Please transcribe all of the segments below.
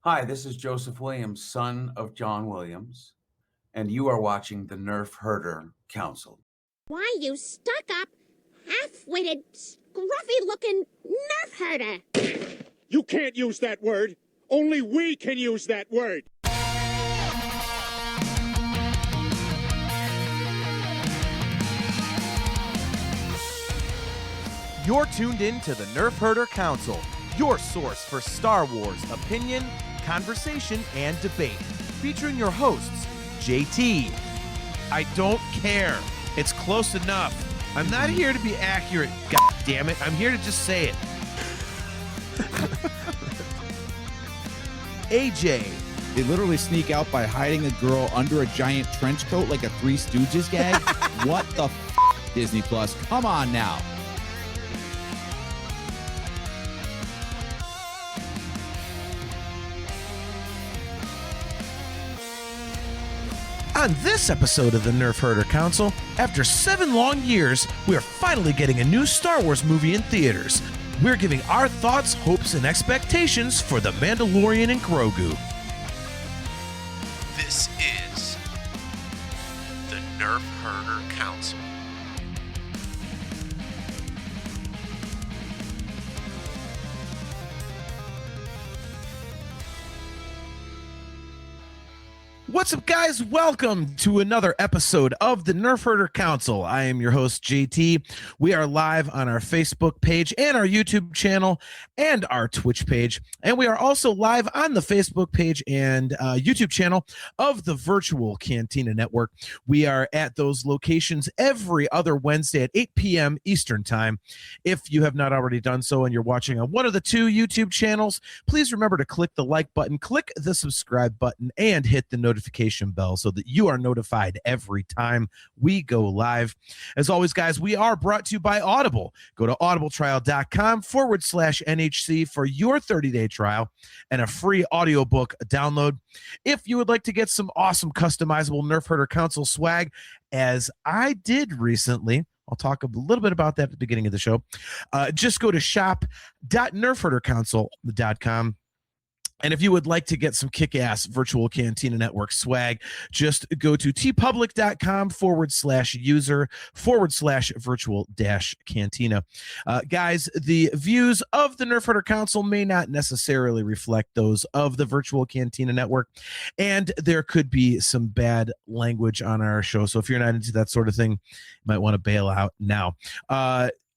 Hi, this is Joseph Williams, son of John Williams, and you are watching the Nerf Herder Council. Why, you stuck-up, half-witted, scruffy-looking nerf herder! You can't use that word. Only we can use that word. You're tuned in to the Nerf Herder Council, your source for Star Wars opinion, conversation, and debate. Featuring your hosts, JT. I don't care. It's close enough. I'm not here to be accurate, god damn it. I'm here to just say it. AJ. They literally sneak out by hiding a girl under a giant trench coat like a Three Stooges gag. What the f***, Disney Plus? Come on now. On this episode of the Nerf Herder Council, after 7 long years, we are finally getting a new Star Wars movie in theaters. We're giving our thoughts, hopes, and expectations for The Mandalorian and Grogu. This is the Nerf Herder Council. What's up, guys? Welcome to another episode of the Nerf Herder Council. I am your host, JT. We are live on our Facebook page and our YouTube channel and our Twitch page. And we are also live on the Facebook page and YouTube channel of the Virtual Cantina Network. We are at those locations every other Wednesday at 8 p.m. Eastern Time. If you have not already done so and you're watching on one of the two YouTube channels, please remember to click the like button, click the subscribe button, and hit the notification bell so that you are notified every time we go live. As always, guys, we are brought to you by Audible. Go to audibletrial.com/NHC for your 30-day trial and a free audiobook download. If you would like to get some awesome customizable Nerf Herder Council swag, as I did recently, I'll talk a little bit about that at the beginning of the show. Just go to shop.nerfherdercouncil.com. And if you would like to get some kick-ass Virtual Cantina Network swag, just go to tpublic.com/user/virtual-cantina. Guys, the views of the Nerf Herder Council may not necessarily reflect those of the Virtual Cantina Network, and there could be some bad language on our show. So if you're not into that sort of thing, you might want to bail out now.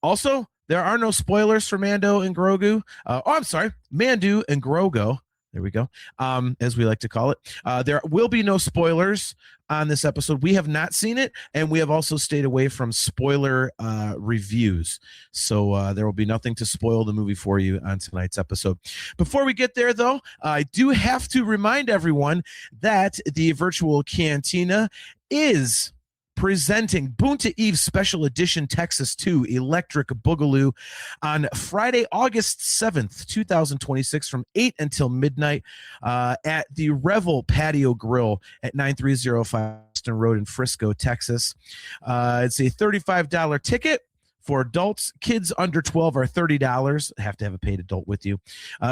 Also, there are no spoilers for Mando and Grogu. Mandu and Grogu. There we go, as we like to call it. There will be no spoilers on this episode. We have not seen it, and we have also stayed away from spoiler reviews. So there will be nothing to spoil the movie for you on tonight's episode. Before we get there, though, I do have to remind everyone that the Virtual Cantina is presenting Boonta Eve Special Edition Texas 2 Electric Boogaloo on Friday, August 7th, 2026 from 8 until midnight at the Revel Patio Grill at 9305 Western Road in Frisco, Texas. It's a $35 ticket. For adults, kids under 12 are $30. Have to have a paid adult with you.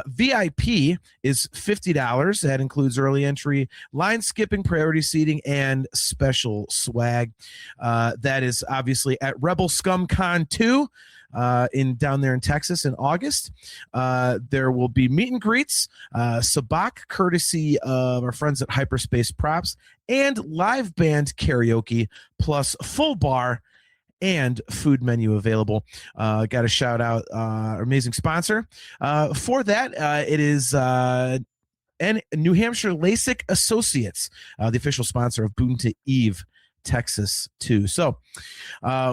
VIP is $50. That includes early entry, line skipping, priority seating, and special swag. That is obviously at Rebel Scum Con 2 down there in Texas in August. There will be meet and greets, sabak courtesy of our friends at Hyperspace Props, and live band karaoke plus full bar and food menu available. Got to shout out our amazing sponsor. For that, it is New Hampshire LASIK Associates, the official sponsor of Boonta Eve, Texas, too. So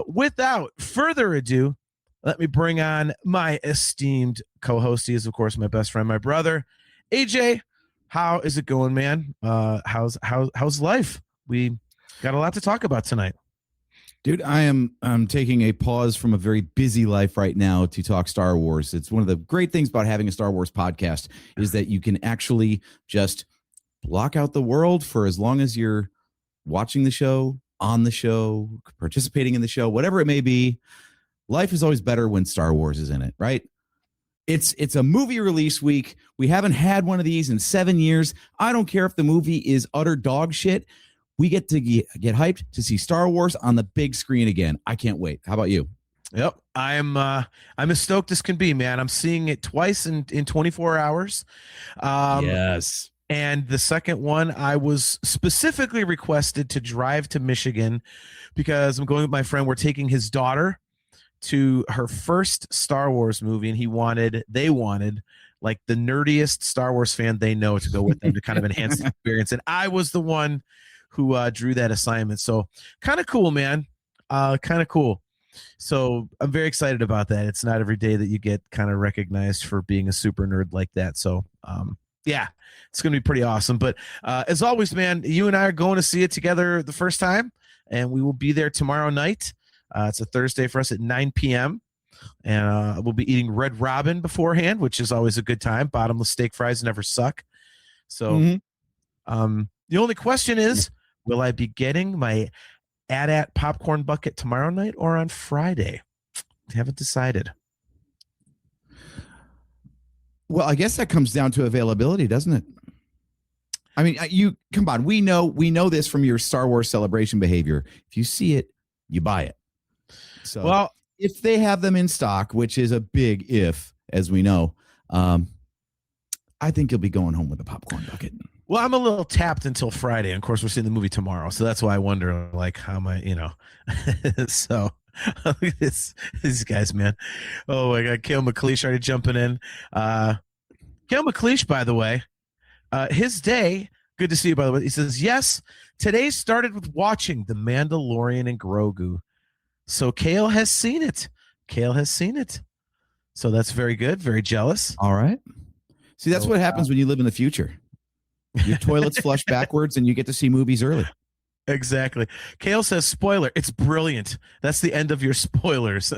without further ado, let me bring on my esteemed co-host. He is, of course, my best friend, my brother, AJ. How is it going, man? How's life? We got a lot to talk about tonight. Dude, I'm taking a pause from a very busy life right now to talk Star Wars. It's one of the great things about having a Star Wars podcast is that you can actually just block out the world for as long as you're watching the show, on the show, participating in the show, whatever it may be. Life is always better when Star Wars is in it, right? It's a movie release week. We haven't had one of these in 7 years. I don't care if the movie is utter dog shit. We get to get hyped to see Star Wars on the big screen again. I can't wait. How about you? Yep. I'm as stoked as can be, man. I'm seeing it twice in 24 hours. Yes. And the second one, I was specifically requested to drive to Michigan because I'm going with my friend. We're taking his daughter to her first Star Wars movie, and they wanted like the nerdiest Star Wars fan they know to go with them to kind of enhance the experience. And I was the one who drew that assignment. So kind of cool, man. Kind of cool. So I'm very excited about that. It's not every day that you get kind of recognized for being a super nerd like that. So yeah, it's going to be pretty awesome. But as always, man, you and I are going to see it together the first time, and we will be there tomorrow night. It's a Thursday for us at 9 p.m. And we'll be eating Red Robin beforehand, which is always a good time. Bottomless steak fries never suck. So the only question is, will I be getting my AT-AT popcorn bucket tomorrow night or on Friday? Haven't decided. Well, I guess that comes down to availability, doesn't it? I mean, you come on. We know this from your Star Wars celebration behavior. If you see it, you buy it. So, well, if they have them in stock, which is a big if, as we know, I think you'll be going home with a popcorn bucket. Well, I'm a little tapped until Friday. And of course, we're seeing the movie tomorrow. So that's why I wonder, like, how am I, so these guys, man. Oh, my God. Kale McLeish already jumping in. Kale McLeish, by the way, his day, good to see you, by the way. He says, yes, today started with watching The Mandalorian and Grogu. So Kale has seen it. So that's very good. Very jealous. All right. See, that's what happens when you live in the future. Your toilets flush backwards and you get to see movies early. Exactly. Kale says, spoiler, it's brilliant. That's the end of your spoilers.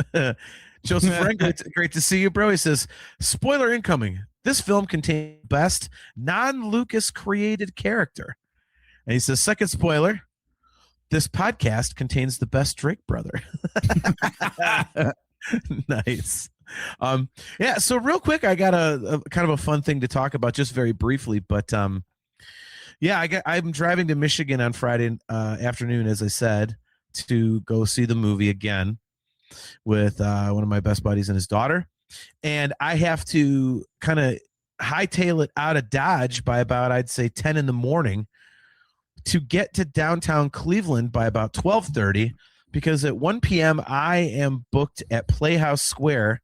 Joseph Frank, great to see you, bro. He says, spoiler incoming. This film contains best non-Lucas created character. And he says, second spoiler, this podcast contains the best Drake brother. Nice. Yeah, so real quick, I got a kind of a fun thing to talk about just very briefly, but yeah, I'm driving to Michigan on Friday afternoon, as I said, to go see the movie again with one of my best buddies and his daughter. And I have to kind of hightail it out of Dodge by about, I'd say, 10 in the morning to get to downtown Cleveland by about 12:30, because at 1 p.m. I am booked at Playhouse Square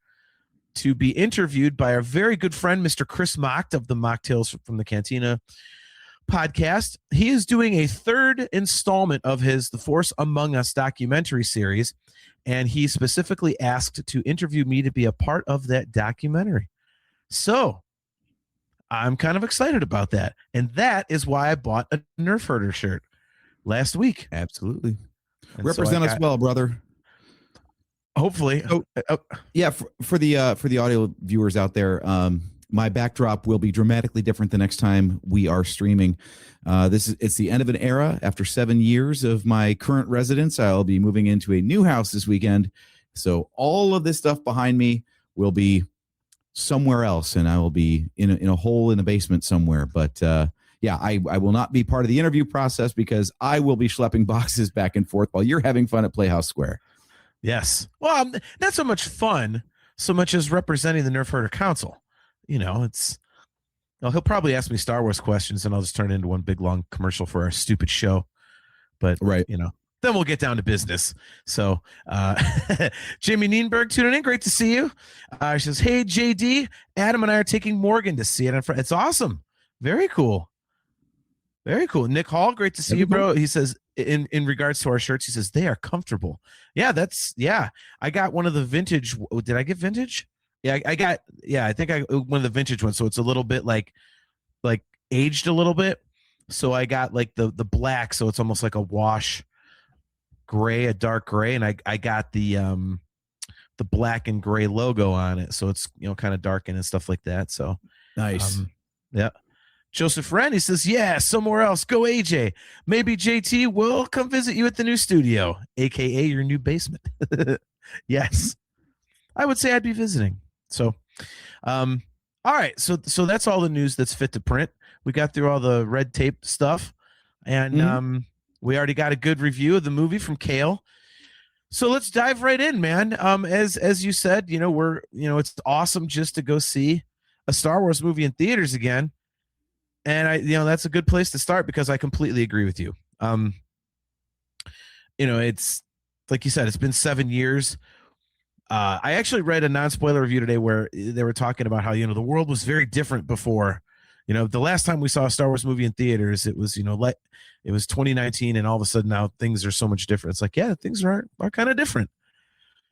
to be interviewed by our very good friend, Mr. Chris Mocht of the Mocktails from the Cantina podcast. He is doing a third installment of his The Force Among Us documentary series, and he specifically asked to interview me to be a part of that documentary. So I'm kind of excited about that. And that is why I bought a Nerf Herder shirt last week. Absolutely. And Represent us well, brother. Hopefully. Yeah, for the audio viewers out there, my backdrop will be dramatically different the next time we are streaming. It's the end of an era. After 7 years of my current residence, I'll be moving into a new house this weekend. So all of this stuff behind me will be somewhere else, and I will be in a hole in the basement somewhere. But yeah, I will not be part of the interview process because I will be schlepping boxes back and forth while you're having fun at Playhouse Square. Yes. Well, not so much fun, so much as representing the Nerf Herder Council. He'll probably ask me Star Wars questions, and I'll just turn it into one big long commercial for our stupid show. But right, then we'll get down to business. So Jamie Nienberg tuning in. Great to see you. She says, hey, JD, Adam and I are taking Morgan to see it. It's awesome. Very cool. Very cool. Nick Hall, great to see you, bro. He says, in regards to our shirts, he says, they are comfortable. Yeah, I got one of the vintage. Did I get vintage? Yeah, I think I one of the vintage ones. So it's a little bit like aged a little bit. So I got like the black. So it's almost like a wash gray, a dark gray. And I got the black and gray logo on it. So it's, kind of darkened and stuff like that. So nice. Yeah. Joseph Wren, he says, yeah, somewhere else. Go AJ. Maybe JT will come visit you at the new studio, AKA your new basement. Yes. I would say I'd be visiting. So All right, so that's all the news that's fit to print. We got through all the red tape stuff, and we already got a good review of the movie from Kale. So let's dive right in, man. As you said, it's awesome just to go see a Star Wars movie in theaters again, and that's a good place to start because I completely agree with you. It's like you said, it's been 7 years. I actually read a non-spoiler review today where they were talking about how, the world was very different before. The last time we saw a Star Wars movie in theaters, it was, it was 2019, and all of a sudden now things are so much different. It's like, yeah, things are kind of different.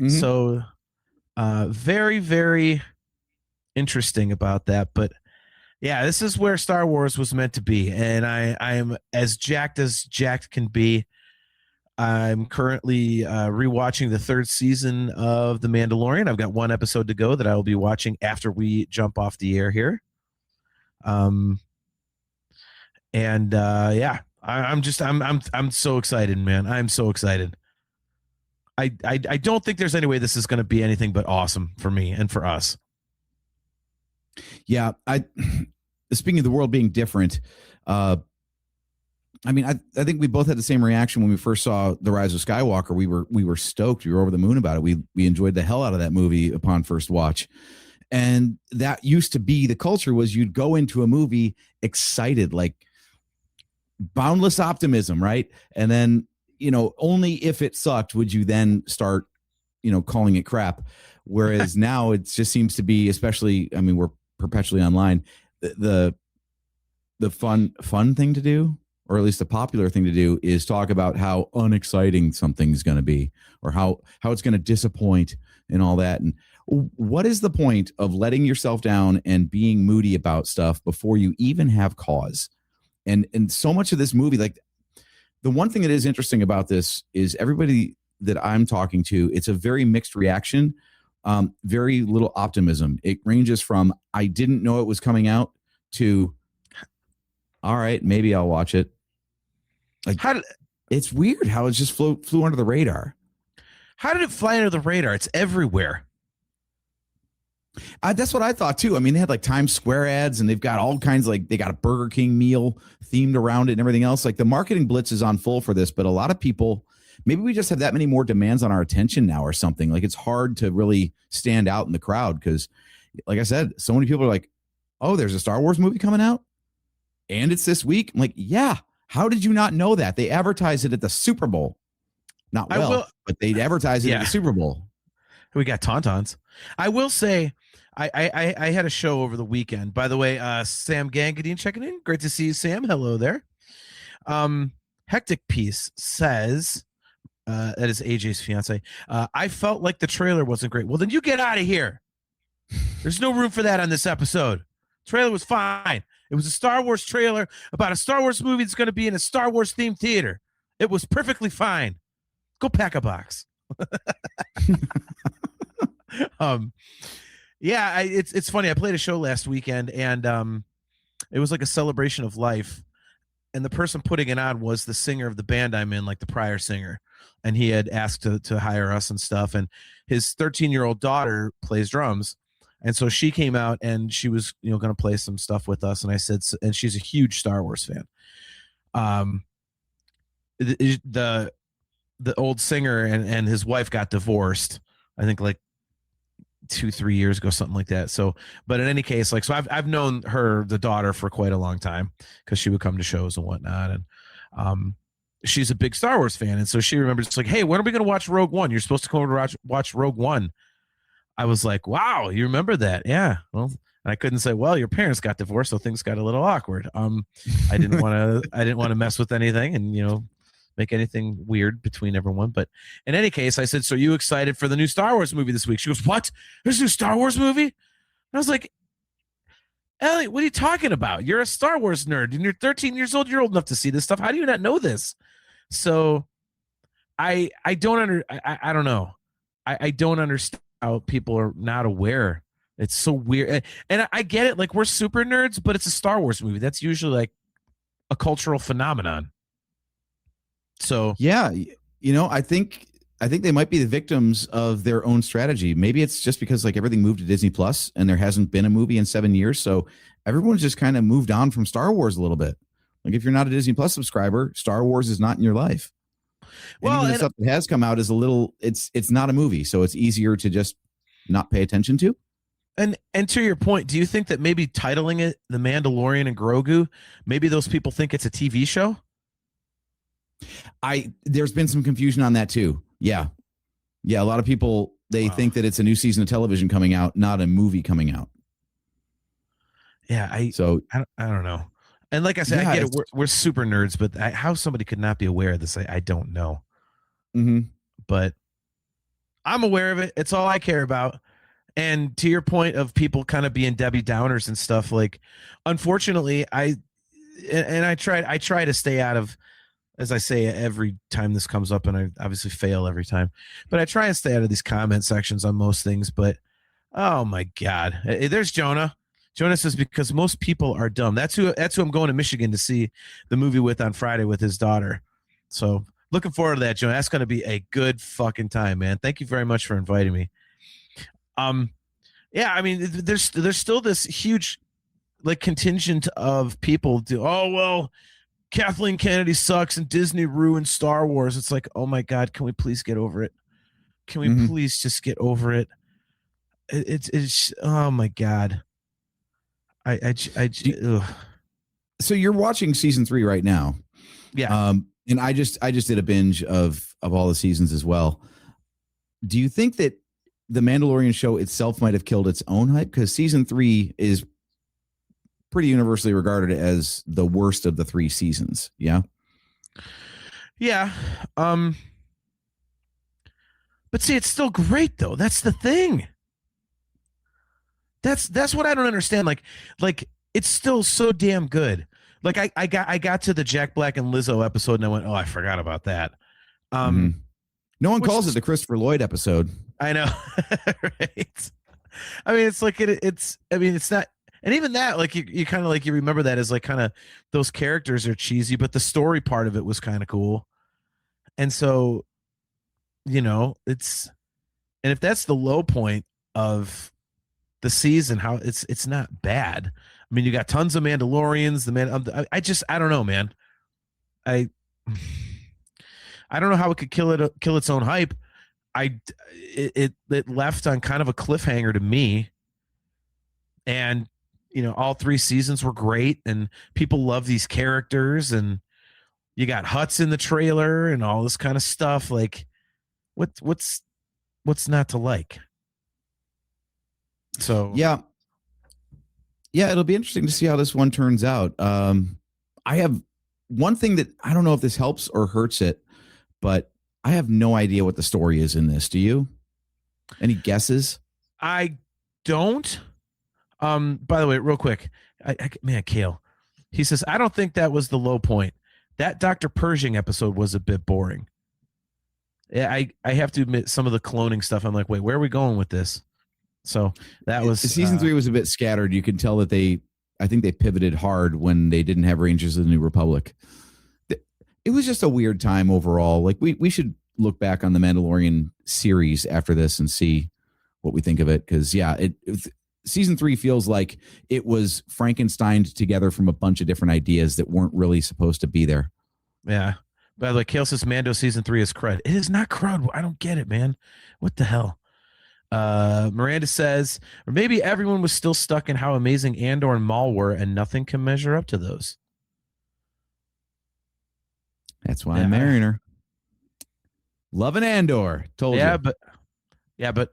Mm-hmm. So very, very interesting about that. But yeah, this is where Star Wars was meant to be. And I am as jacked can be. I'm currently rewatching the 3rd season of The Mandalorian. I've got 1 episode to go that I will be watching after we jump off the air here. I'm so excited, man. I'm so excited. I don't think there's any way this is going to be anything but awesome for me and for us. Yeah, speaking of the world being different, I think we both had the same reaction when we first saw The Rise of Skywalker. We were stoked. We were over the moon about it. We enjoyed the hell out of that movie upon first watch. And that used to be the culture, was you'd go into a movie excited, like boundless optimism, right? And then, only if it sucked would you then start, calling it crap. Whereas now it just seems to be, especially, we're perpetually online, the fun thing to do, or at least the popular thing to do, is talk about how unexciting something's going to be, or how it's going to disappoint and all that. And what is the point of letting yourself down and being moody about stuff before you even have cause? And so much of this movie, like, the one thing that is interesting about this is everybody that I'm talking to, it's a very mixed reaction, very little optimism. It ranges from, I didn't know it was coming out, to, all right, maybe I'll watch it. Like, it's weird how it just flew under the radar. How did it fly under the radar? It's everywhere. That's what I thought too. They had like Times Square ads, and they've got all kinds, like they got a Burger King meal themed around it and everything else. Like, the marketing blitz is on full for this, but a lot of people, maybe we just have that many more demands on our attention now or something. Like, it's hard to really stand out in the crowd because, like I said, so many people are like, oh, there's a Star Wars movie coming out and it's this week. I'm like, yeah. How did you not know that? They advertised it at the Super Bowl. Not well, but they advertised it at the Super Bowl. We got tauntauns. I will say, I had a show over the weekend. By the way, Sam Gangadine checking in. Great to see you, Sam. Hello there. Hectic Piece says, that is AJ's fiance. I felt like the trailer wasn't great. Well, then you get out of here. There's no room for that on this episode. Trailer was fine. It was a Star Wars trailer about a Star Wars movie that's going to be in a Star Wars themed theater. It was perfectly fine. Go pack a box. Yeah, it's funny. I played a show last weekend, and it was like a celebration of life. And the person putting it on was the singer of the band I'm in, like the prior singer. And he had asked to hire us and stuff. And his 13-year-old daughter plays drums. And so she came out and she was, going to play some stuff with us. And I said, and she's a huge Star Wars fan. The old singer and his wife got divorced, I think like 2-3 years ago, something like that. So, but in any case, like, so I've known the daughter for quite a long time because she would come to shows and whatnot. And she's a big Star Wars fan. And so she remembers, it's like, hey, when are we going to watch Rogue One? You're supposed to come over to watch Rogue One. I was like, wow, you remember that? Yeah. Well, and I couldn't say, well, your parents got divorced, so things got a little awkward. I didn't want to mess with anything and, make anything weird between everyone. But in any case, I said, so are you excited for the new Star Wars movie this week? She goes, what? There's a new Star Wars movie? And I was like, Ellie, what are you talking about? You're a Star Wars nerd and you're 13 years old. You're old enough to see this stuff. How do you not know this? So I don't know. I don't understand how people are not aware. It's so weird. And I get it. Like, we're super nerds, but it's a Star Wars movie. That's usually like a cultural phenomenon. So yeah, I think I think they might be the victims of their own strategy. Maybe it's just because like everything moved to Disney Plus and there hasn't been a movie in 7 years. So everyone's just kind of moved on from Star Wars a little bit. Like if you're not a Disney Plus subscriber, Star Wars is not in your life. Well, and even the stuff that has come out is a little, it's not a movie. So it's easier to just not pay attention to. And to your point, do you think that maybe titling it The Mandalorian and Grogu, maybe those people think it's a TV show? There's been some confusion on that too. Yeah. A lot of people, they think that it's a new season of television coming out, not a movie coming out. Yeah. I don't know. And like I said, I get it. We're super nerds, but how somebody could not be aware of this, I don't know. Mm-hmm. But I'm aware of it. It's all I care about. And to your point of people kind of being Debbie Downers and stuff, like, unfortunately, I try to stay out of, as I say every time this comes up, and I obviously fail every time, but I try and stay out of these comment sections on most things. But oh my God, there's Jonah. Jonah says, because most people are dumb. That's who I'm going to Michigan to see the movie with on Friday with his daughter. So looking forward to that, Jonah. That's going to be a good fucking time, man. Thank you very much for inviting me. Yeah, I mean, there's still this huge like contingent of people Kathleen Kennedy sucks and Disney ruined Star Wars. It's like, oh my God, can we please get over it? Can we please just get over it? It's oh my God. So you're watching season 3 right now. Yeah. And I just did a binge of all the seasons as well. Do you think that the Mandalorian show itself might have killed its own hype? Because season 3 is pretty universally regarded as the worst of the 3 seasons. Yeah. Yeah. But see, it's still great though. That's the thing. That's what I don't understand. Like it's still so damn good. Like I got to the Jack Black and Lizzo episode and I went, oh, I forgot about that. No one calls it the Christopher Lloyd episode. I know. Right. I mean, it's like it's not, and even that, like you kind of like, you remember that as like kind of those characters are cheesy, but the story part of it was kind of cool. And so, and if that's the low point of the season, how it's not bad. I mean, you got tons of Mandalorians. I don't know, man. I don't know how it could kill its own hype. It left on kind of a cliffhanger to me, and all 3 seasons were great, and people love these characters, and you got Hutts in the trailer and all this kind of stuff. Like, what's not to like? So yeah, it'll be interesting to see how this one turns out. I have one thing that I don't know if this helps or hurts it, but I have no idea what the story is in this. Do you? Any guesses? I don't. By the way, real quick, Kale, he says, I don't think that was the low point. That Dr. Pershing episode was a bit boring. I have to admit, some of the cloning stuff, I'm like, wait, where are we going with this? So that was season 3 was a bit scattered. You can tell that I think they pivoted hard when they didn't have Rangers of the New Republic. It was just a weird time overall. Like we should look back on the Mandalorian series after this and see what we think of it. Cause yeah, season 3 feels like it was Frankensteined together from a bunch of different ideas that weren't really supposed to be there. Yeah. By the way, Kale says Mando season 3 is crud. It is not crud. I don't get it, man. What the hell? Miranda says, or maybe everyone was still stuck in how amazing Andor and Maul were, and nothing can measure up to those. That's why I'm marrying her. Loving Andor. Told you. But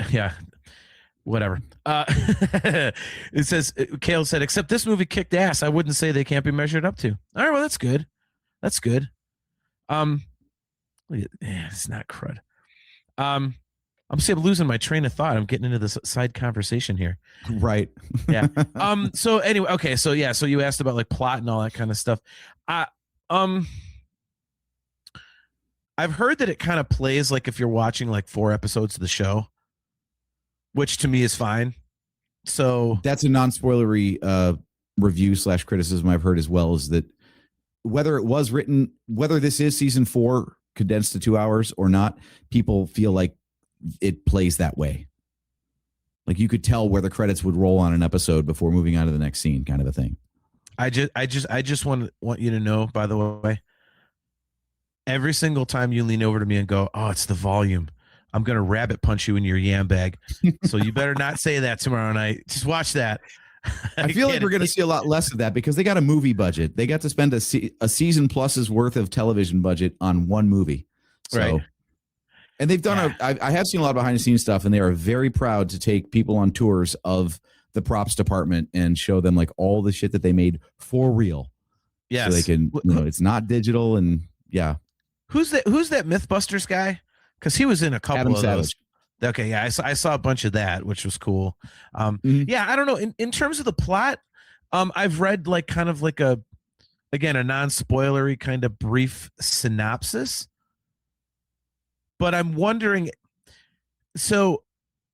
whatever. It says, Kale said, except this movie kicked ass. I wouldn't say they can't be measured up to. All right, well, that's good. That's good. It's not crud. I'm losing my train of thought. I'm getting into this side conversation here. Right. Yeah. So anyway, okay. So yeah. So you asked about like plot and all that kind of stuff. I've heard that it kind of plays like if you're watching like 4 episodes of the show, which to me is fine. So that's a non-spoilery review / criticism I've heard as well, is that whether this is season 4, condensed to 2 hours or not, people feel like it plays that way. Like you could tell where the credits would roll on an episode before moving on to the next scene, kind of a thing. I just want you to know, by the way, every single time you lean over to me and go, "Oh, it's the volume," I'm gonna rabbit punch you in your yam bag. So you better not say that tomorrow night. Just watch that. I feel like we're going to see a lot less of that because they got a movie budget. They got to spend a season plus's worth of television budget on one movie. So, right. And they've done I have seen a lot of behind the scenes stuff, and they are very proud to take people on tours of the props department and show them like all the shit that they made for real. Yes. So they can, it's not digital. And yeah. Who's that Mythbusters guy? Because he was in a couple Adam of Savage. those. Okay, yeah, I saw a bunch of that, which was cool. Yeah, I don't know. In terms of the plot, I've read like kind of like a non-spoilery kind of brief synopsis. But I'm wondering, so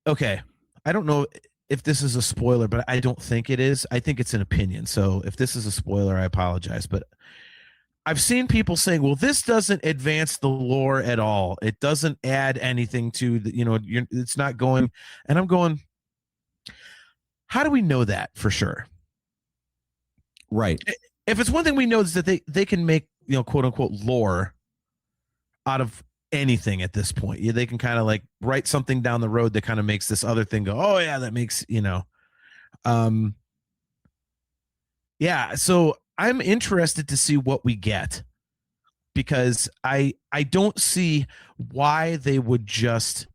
okay, I don't know if this is a spoiler, but I don't think it is. I think it's an opinion. So if this is a spoiler, I apologize. But I've seen people saying, well, this doesn't advance the lore at all. It doesn't add anything to the, it's not going. And I'm going, how do we know that for sure? Right. If it's one thing we know is that they can make, quote unquote lore out of anything at this point. They can kind of like write something down the road that kind of makes this other thing go, oh yeah, that makes, yeah. So I'm interested to see what we get, because I don't see why they would just,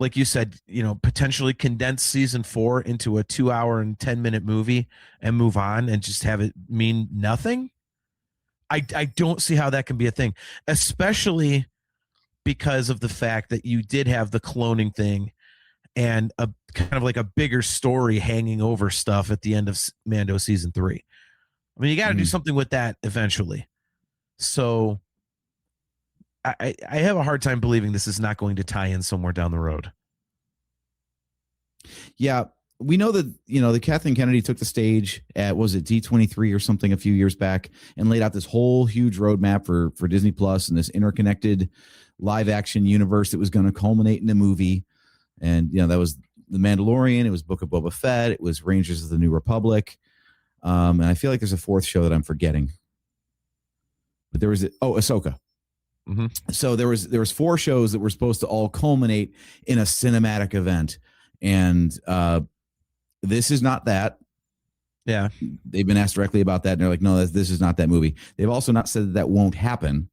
like you said, potentially condense season 4 into a 2 hour and 10-minute movie and move on and just have it mean nothing. I don't see how that can be a thing, especially because of the fact that you did have the cloning thing and a kind of like a bigger story hanging over stuff at the end of Mando season 3. I mean, you got to do something with that eventually. So I have a hard time believing this is not going to tie in somewhere down the road. Yeah. We know that, the Kathleen Kennedy took the stage at, was it D23 or something a few years back, and laid out this whole huge roadmap for Disney Plus and this interconnected live action universe that was going to culminate in a movie. And, that was The Mandalorian. It was Book of Boba Fett. It was Rangers of the New Republic. And I feel like there's a fourth show that I'm forgetting, but there was Ahsoka. Mm-hmm. So there was 4 shows that were supposed to all culminate in a cinematic event, and this is not that. Yeah, they've been asked directly about that, and they're like, no, this is not that movie. They've also not said that won't happen,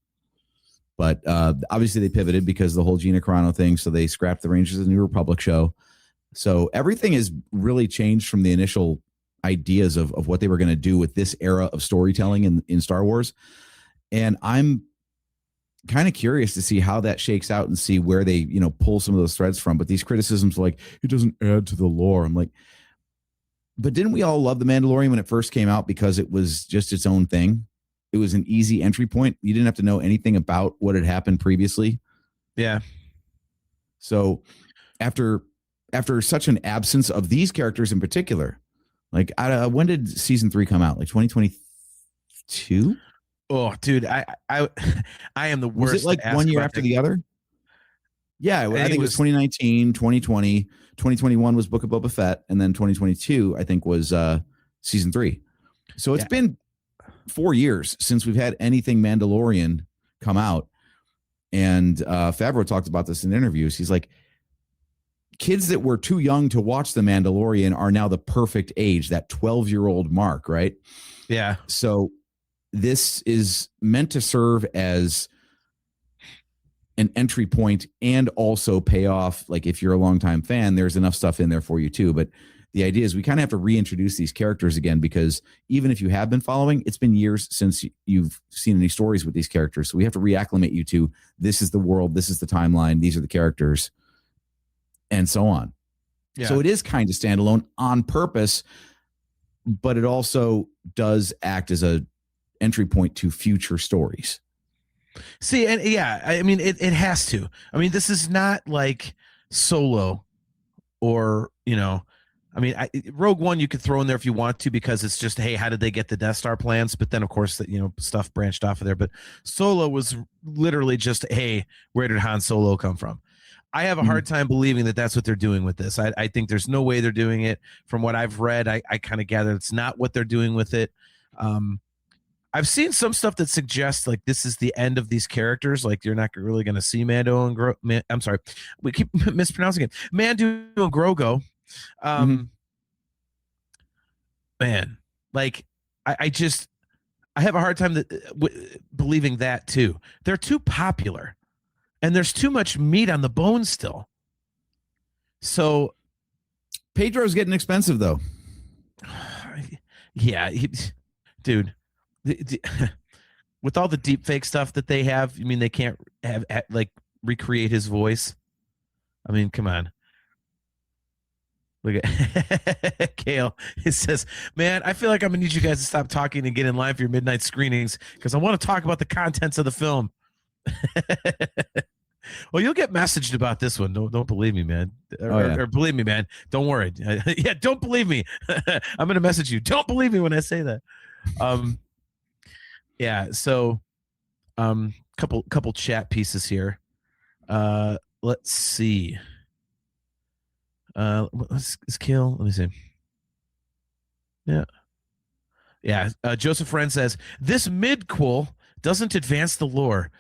but obviously they pivoted because of the whole Gina Carano thing, so they scrapped the Rangers of the New Republic show. So everything has really changed from the initial ideas of what they were going to do with this era of storytelling in Star Wars. And I'm kind of curious to see how that shakes out and see where they, pull some of those threads from. But these criticisms like, it doesn't add to the lore. I'm like, but didn't we all love The Mandalorian when it first came out because it was just its own thing? It was an easy entry point. You didn't have to know anything about what had happened previously. Yeah. So after such an absence of these characters in particular, like, when did season 3 come out? Like 2022? Oh, dude, I am the worst. Was it like 1 year after the other? Yeah, I think it was 2019, 2020, 2021 was Book of Boba Fett, and then 2022, I think, was season 3. So it's been 4 years since we've had anything Mandalorian come out. And Favreau talked about this in interviews. He's like, kids that were too young to watch The Mandalorian are now the perfect age, that 12-year-old mark, right? Yeah. So this is meant to serve as an entry point and also pay off. Like, if you're a longtime fan, there's enough stuff in there for you too. But the idea is we kind of have to reintroduce these characters again, because even if you have been following, it's been years since you've seen any stories with these characters. So we have to reacclimate you to, this is the world, this is the timeline, these are the characters, and so on. Yeah. So it is kind of standalone on purpose, but it also does act as a entry point to future stories. See, and yeah, I mean, it has to. I mean, this is not like Solo or, I mean, Rogue One you could throw in there if you want to, because it's just, hey, how did they get the Death Star plans? But then, of course, stuff branched off of there. But Solo was literally just, hey, where did Han Solo come from? I have a hard time believing that that's what they're doing with this. I think there's no way they're doing it. From what I've read, I kind of gather it's not what they're doing with it. I've seen some stuff that suggests like this is the end of these characters. Like you're not really going to see Mando and I'm sorry, we keep mispronouncing it. Mando and Grogu. Man, like I have a hard time believing that too. They're too popular, and there's too much meat on the bone still. So, Pedro's getting expensive though. Yeah, dude. With all the deep fake stuff that they have, you mean they can't have like recreate his voice? I mean, come on. Look at Kale. It says, man, I feel like I'm gonna need you guys to stop talking and get in line for your midnight screenings because I want to talk about the contents of the film. Well, you'll get messaged about this one. Don't believe me, man. Or believe me, man. Don't worry. Yeah, don't believe me. I'm gonna message you. Don't believe me when I say that. Yeah. So, couple chat pieces here. Let's see. Let's kill. Let me see. Yeah. Joseph Wren says this midquel doesn't advance the lore,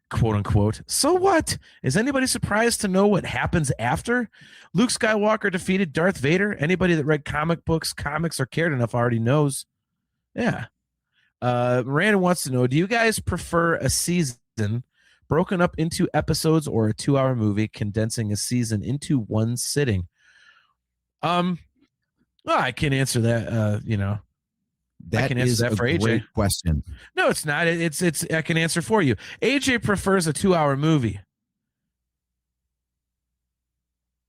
quote unquote. So what? Is anybody surprised to know what happens after? Luke Skywalker defeated Darth Vader. Anybody that read comics, or cared enough already knows. Yeah. Miranda wants to know: do you guys prefer a season broken up into episodes or a 2-hour movie condensing a season into one sitting? Well, I can answer that. That I can answer is that for a AJ. great question. No, it's not. It's I can answer for you. AJ prefers a 2-hour movie.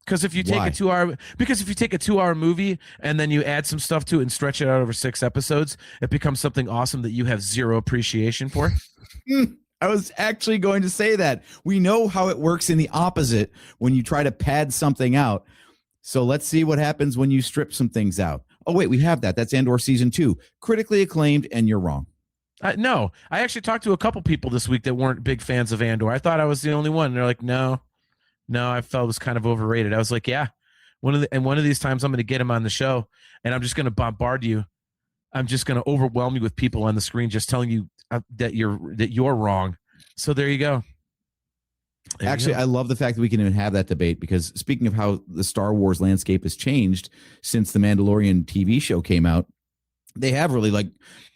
Because if you take Why? a 2-hour movie and then you add some stuff to it and stretch it out over 6 episodes, it becomes something awesome that you have zero appreciation for. I was actually going to say that. We know how it works in the opposite when you try to pad something out. So let's see what happens when you strip some things out. Oh, wait, we have that. That's Andor season 2. Critically acclaimed, and you're wrong. No, I actually talked to a couple people this week that weren't big fans of Andor. I thought I was the only one. And they're like, no, I felt it was kind of overrated. I was like, yeah, one of these times I'm going to get him on the show and I'm just going to bombard you. I'm just going to overwhelm you with people on the screen, just telling you that you're wrong. So there you go. Actually, I love the fact that we can even have that debate, because speaking of how the Star Wars landscape has changed since the Mandalorian TV show came out, they have really like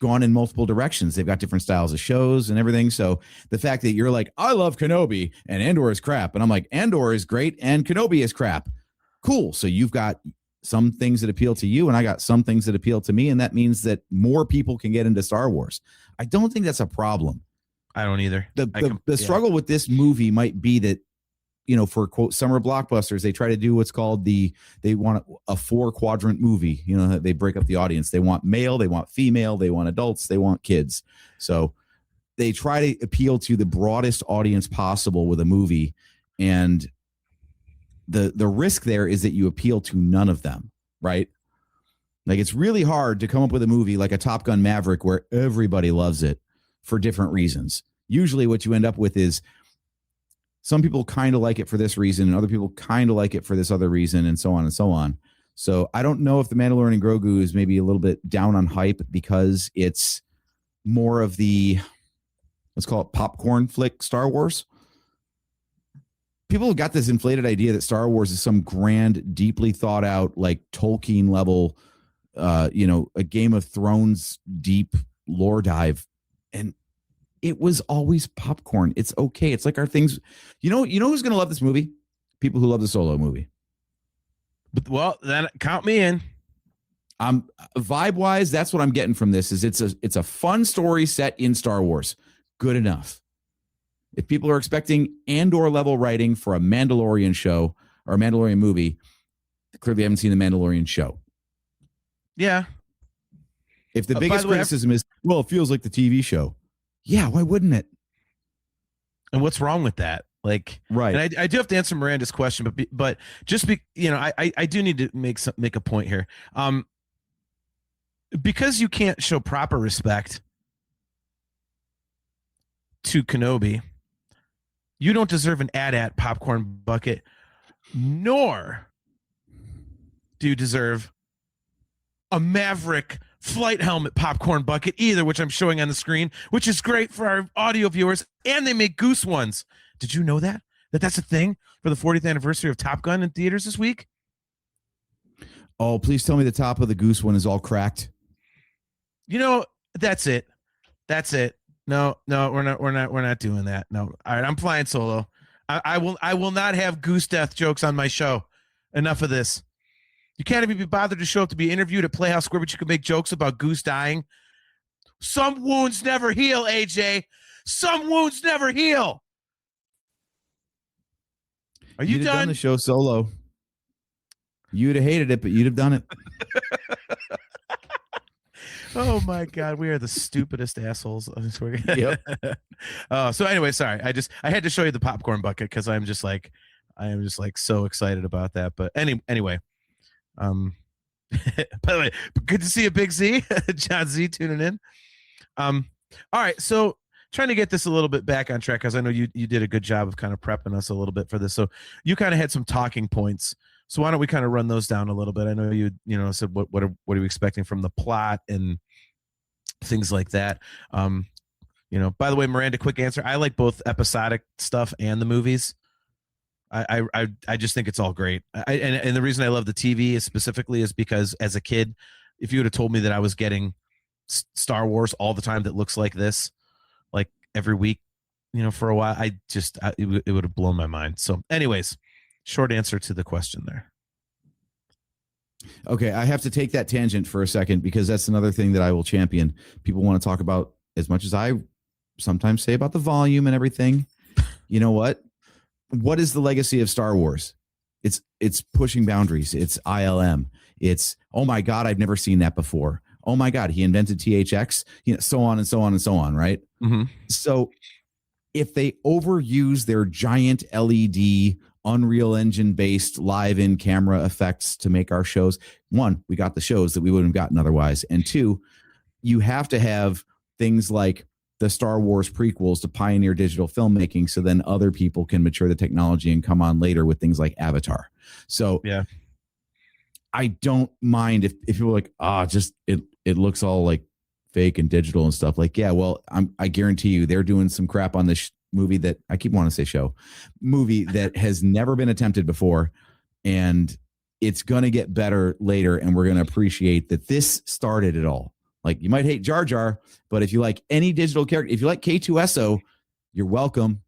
gone in multiple directions. They've got different styles of shows and everything. So the fact that you're like, I love Kenobi and Andor is crap, and I'm like, Andor is great and Kenobi is crap. Cool. So you've got some things that appeal to you and I got some things that appeal to me, and that means that more people can get into Star Wars. I don't think that's a problem. I don't either. The struggle with this movie might be that, for quote summer blockbusters, they try to do what's called they want a 4-quadrant movie. They break up the audience. They want male, they want female, they want adults, they want kids. So they try to appeal to the broadest audience possible with a movie. And the risk there is that you appeal to none of them, right? Like it's really hard to come up with a movie like a Top Gun Maverick where everybody loves it for different reasons. Usually what you end up with is some people kind of like it for this reason and other people kind of like it for this other reason, and so on and so on. So I don't know if The Mandalorian and Grogu is maybe a little bit down on hype because it's more of the, let's call it popcorn flick Star Wars. People have got this inflated idea that Star Wars is some grand, deeply thought out, like Tolkien level, a Game of Thrones deep lore dive. And it was always popcorn. It's okay. It's like our things. You know who's going to love this movie? People who love the Solo movie. But well, then count me in. Vibe wise, that's what I'm getting from this. Is it's a fun story set in Star Wars. Good enough. If people are expecting Andor level writing for a Mandalorian show or a Mandalorian movie, they clearly haven't seen the Mandalorian show. Yeah. If the biggest criticism is, well, it feels like the TV show. Yeah, why wouldn't it? And what's wrong with that? Like, Right. and I do have to answer Miranda's question, but just I do need to make a point here. Because you can't show proper respect to Kenobi, you don't deserve an AT-AT popcorn bucket, nor do you deserve a Maverick flight helmet popcorn bucket either, which I'm showing on the screen, which is great for our audio viewers, and they make Goose ones. Did you know that's a thing for the 40th anniversary of Top Gun in theaters this week? Oh, please tell me the top of the Goose one is all cracked. That's it. No, we're not doing that. No. All right, I'm flying solo. I will not have Goose death jokes on my show. Enough of this. You can't even be bothered to show up to be interviewed at Playhouse Square, but you can make jokes about Goose dying. Some wounds never heal, AJ. Some wounds never heal. Are you You'd have done? done the show solo. You'd have hated it, but you'd have done it. Oh my God, we are the stupidest assholes. Yep. So anyway, sorry. I had to show you the popcorn bucket because I am just like so excited about that. But anyway, by the way, good to see you, Big Z, John Z tuning in. All right, so trying to get this a little bit back on track because I know you did a good job of kind of prepping us a little bit for this. So you kind of had some talking points. So why don't we kind of run those down a little bit? I know you said what are you expecting from the plot and things like that. By the way, Miranda, quick answer. I like both episodic stuff and the movies. I just think it's all great. And the reason I love the TV is specifically is because as a kid, if you would have told me that I was getting Star Wars all the time that looks like this, like every week, for a while, it would have blown my mind. So anyways, short answer to the question there. Okay, I have to take that tangent for a second because that's another thing that I will champion. People want to talk about, as much as I sometimes say about the volume and everything. You know what? What is the legacy of Star Wars? It's pushing boundaries. It's ILM. It's, oh my God, I've never seen that before. Oh my God, he invented THX, so on and so on and so on, right? Mm-hmm. So if they overuse their giant LED Unreal Engine based live in camera effects to make our shows, one, we got the shows that we wouldn't have gotten otherwise. And two, you have to have things like the Star Wars prequels to pioneer digital filmmaking so then other people can mature the technology and come on later with things like Avatar. So yeah, I don't mind if people are like, it looks all like fake and digital and stuff. Like, yeah, well, I guarantee you they're doing some crap on this movie that I keep wanting to say movie that has never been attempted before. And it's going to get better later. And we're going to appreciate that this started it all. Like, you might hate Jar Jar, but if you like any digital character, if you like K2SO, you're welcome.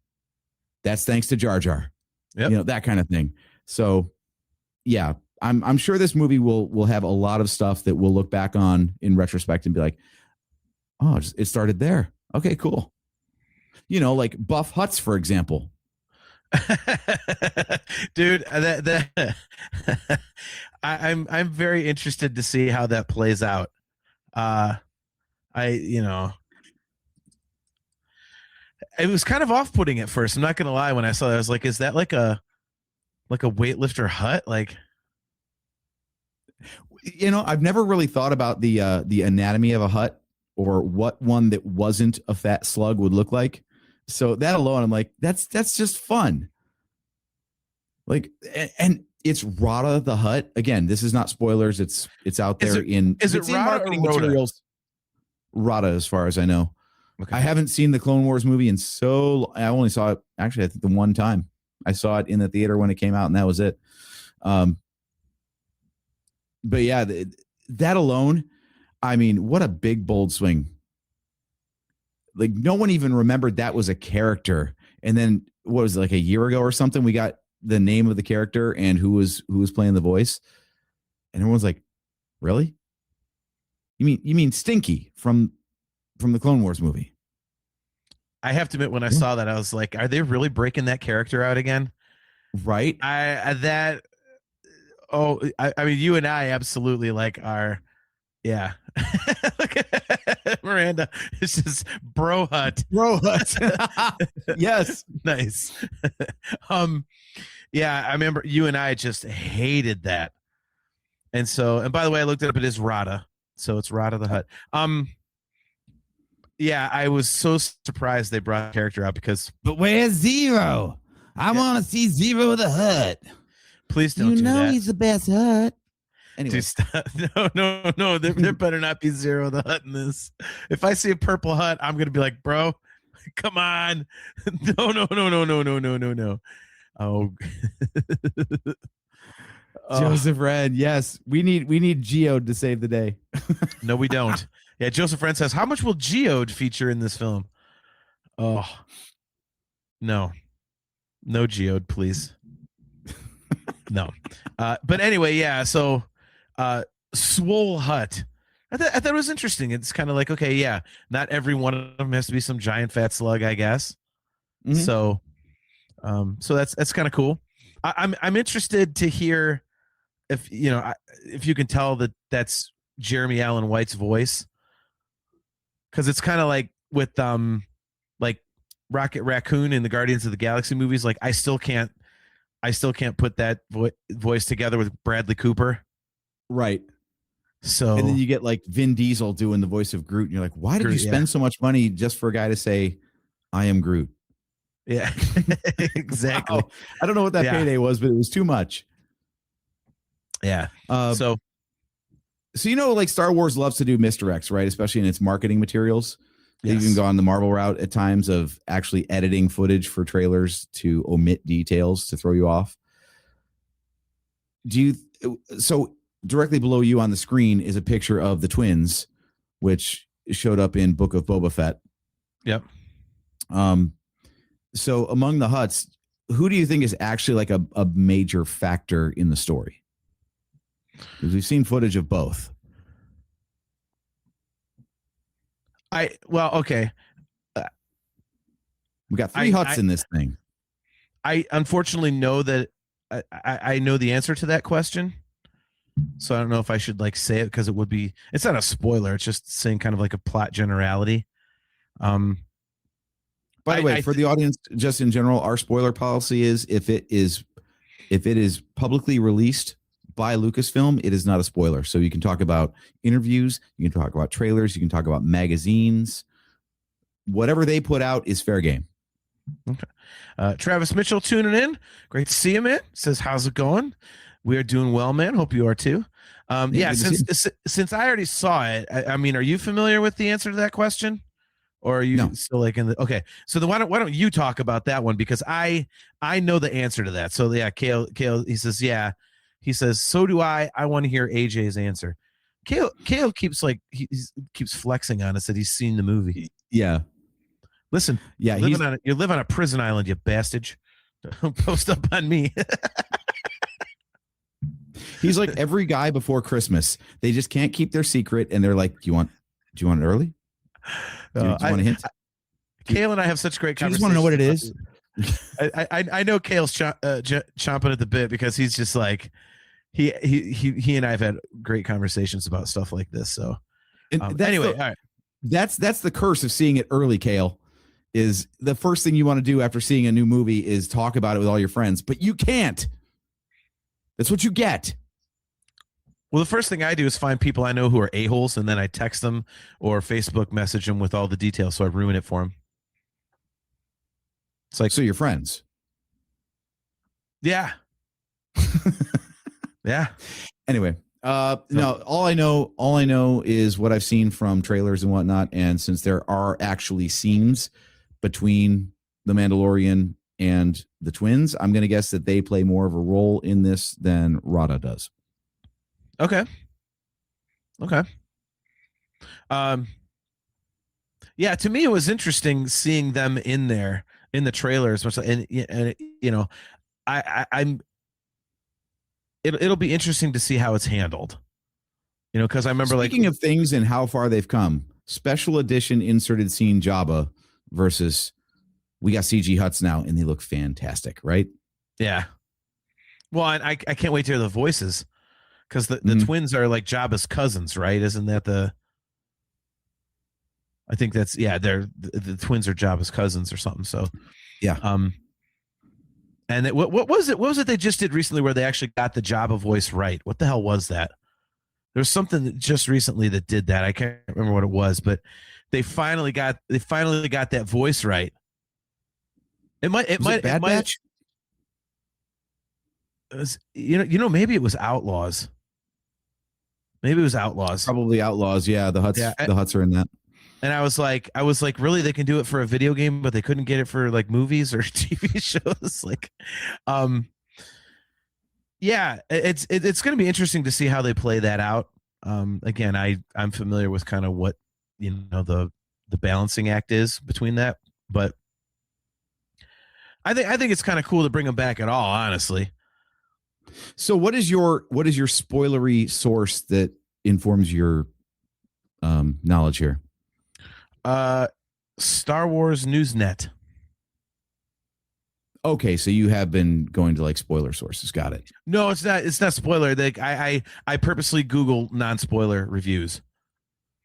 That's thanks to Jar Jar. Yep. That kind of thing. So yeah, I'm sure this movie will have a lot of stuff that we'll look back on in retrospect and be like, oh, it started there. Okay, cool. Like Buff Hutts, for example. Dude, I'm very interested to see how that plays out. It was kind of off-putting at first. I'm not gonna lie. When I saw that, I was like, is that like a weightlifter hut? Like, I've never really thought about the anatomy of a hut or what one that wasn't a fat slug would look like. So that alone, I'm like, that's just fun. Like, and it's Rada the Hutt. Again, this is not spoilers. It's out there is it Rada or Rhoda? Materials. Rada, as far as I know. Okay. I haven't seen the Clone Wars movie I only saw it, actually, I think the one time. I saw it in the theater when it came out, and that was it. But yeah, that alone, I mean, what a big, bold swing. Like, no one even remembered that was a character. And then, what was it, like a year ago or something, we got the name of the character and who was playing the voice. And everyone's like, really? You mean Stinky from the Clone Wars movie? I have to admit, when I saw that, I was like, are they really breaking that character out again? Right. I mean, you and I absolutely like are. Yeah. Look at Miranda. It's just bro hut. Bro hut. Yes. Nice. Yeah, I remember you and I just hated that. And by the way, I looked it up. It is Rada. So it's Rada the Hutt. Yeah, I was so surprised they brought the character out because. But where's Zero? I want to see Zero the Hutt. Please don't do that. He's the best Hutt. Anyway. Dude, stop. No. There better not be Zero the Hutt in this. If I see a purple Hutt, I'm gonna be like, bro, come on. No. Oh. Joseph Red, yes. We need Geode to save the day. No, we don't. Yeah, Joseph Red says, how much will Geode feature in this film? Oh. No Geode, please. No. But anyway, yeah, so Swole Hut. I thought it was interesting. It's kind of like, okay, yeah, not every one of them has to be some giant fat slug, I guess. Mm-hmm. So that's kind of cool. I'm interested to hear if you can tell that that's Jeremy Allen White's voice, because it's kind of like with like Rocket Raccoon in the Guardians of the Galaxy movies. Like I still can't put that voice together with Bradley Cooper. Right. So and then you get like Vin Diesel doing the voice of Groot, and you're like, why did you spend so much money just for a guy to say, "I am Groot"? Yeah, exactly. Wow. I don't know what that payday was, but it was too much. Yeah. So like Star Wars loves to do misdirects, right? Especially in its marketing materials. They've even gone the Marvel route at times of actually editing footage for trailers to omit details to throw you off. So directly below you on the screen is a picture of the twins, which showed up in Book of Boba Fett. Yep. So among the Hutts, who do you think is actually like a major factor in the story? Because we've seen footage of both. Okay. We got three Hutts in this thing. I unfortunately know that I know the answer to that question. So I don't know if I should like say it because it's not a spoiler. It's just saying kind of like a plot generality. By the way, for the audience, just in general, our spoiler policy is if it is publicly released by Lucasfilm, it is not a spoiler. So you can talk about interviews, you can talk about trailers, you can talk about magazines. Whatever they put out is fair game. Okay. Travis Mitchell tuning in. Great to see you, man. Says, how's it going? We are doing well, man. Hope you are too. Since I already saw it, I mean, are you familiar with the answer to that question? Or are you still like in the okay? So then why don't you talk about that one, because I know the answer to that. So yeah, Kale he says he says so do I. I want to hear AJ's answer. Kale keeps like he keeps flexing on us that he's seen the movie. Yeah, listen, yeah, you live on a prison island, you bastard. Don't post up on me. He's like every guy before Christmas. They just can't keep their secret, and they're like, do you want it early? Do you want a hint? Kale and I have such great conversations. You just want to know what it is? I know Kale's chomping at the bit because he's just like he and I have had great conversations about stuff like this. So anyway, all right. That's the curse of seeing it early, Kale. Is the first thing you want to do after seeing a new movie is talk about it with all your friends, but you can't. That's what you get. Well, the first thing I do is find people I know who are a-holes, and then I text them or Facebook message them with all the details, so I ruin it for them. It's like, so you're friends. Yeah. Yeah. Anyway, no, all I know is what I've seen from trailers and whatnot, and since there are actually scenes between the Mandalorian and the twins, I'm going to guess that they play more of a role in this than Rada does. Okay. Yeah, to me it was interesting seeing them in there in the trailers, and you know, it'll be interesting to see how it's handled. You know, because I remember speaking of things and how far they've come, special edition inserted scene Jabba versus we got CG Hutts now, and they look fantastic, right? Yeah. Well, I can't wait to hear the voices. Because the twins are like Jabba's cousins, right? Isn't that the I think that's the twins are Jabba's cousins or something. So Yeah. And what was it? What was it they just did recently where they actually got the Jabba voice right? What the hell was that? There was something that just recently that did that. I can't remember what it was, but they finally got that voice right. It might Bad Batch? It was, maybe it was Outlaws. Maybe it was Outlaws. Probably Outlaws. Yeah, the Huts are in that. And I was like, really? They can do it for a video game, but they couldn't get it for like movies or TV shows. Like, yeah, it's going to be interesting to see how they play that out. Again, I'm familiar with kind of what the balancing act is between that, but I think it's kind of cool to bring them back at all, honestly. So, what is your spoilery source that informs your knowledge here? Star Wars Newsnet. Okay, so you have been going to like spoiler sources. Got it. No, it's not spoiler. Like I purposely Google non-spoiler reviews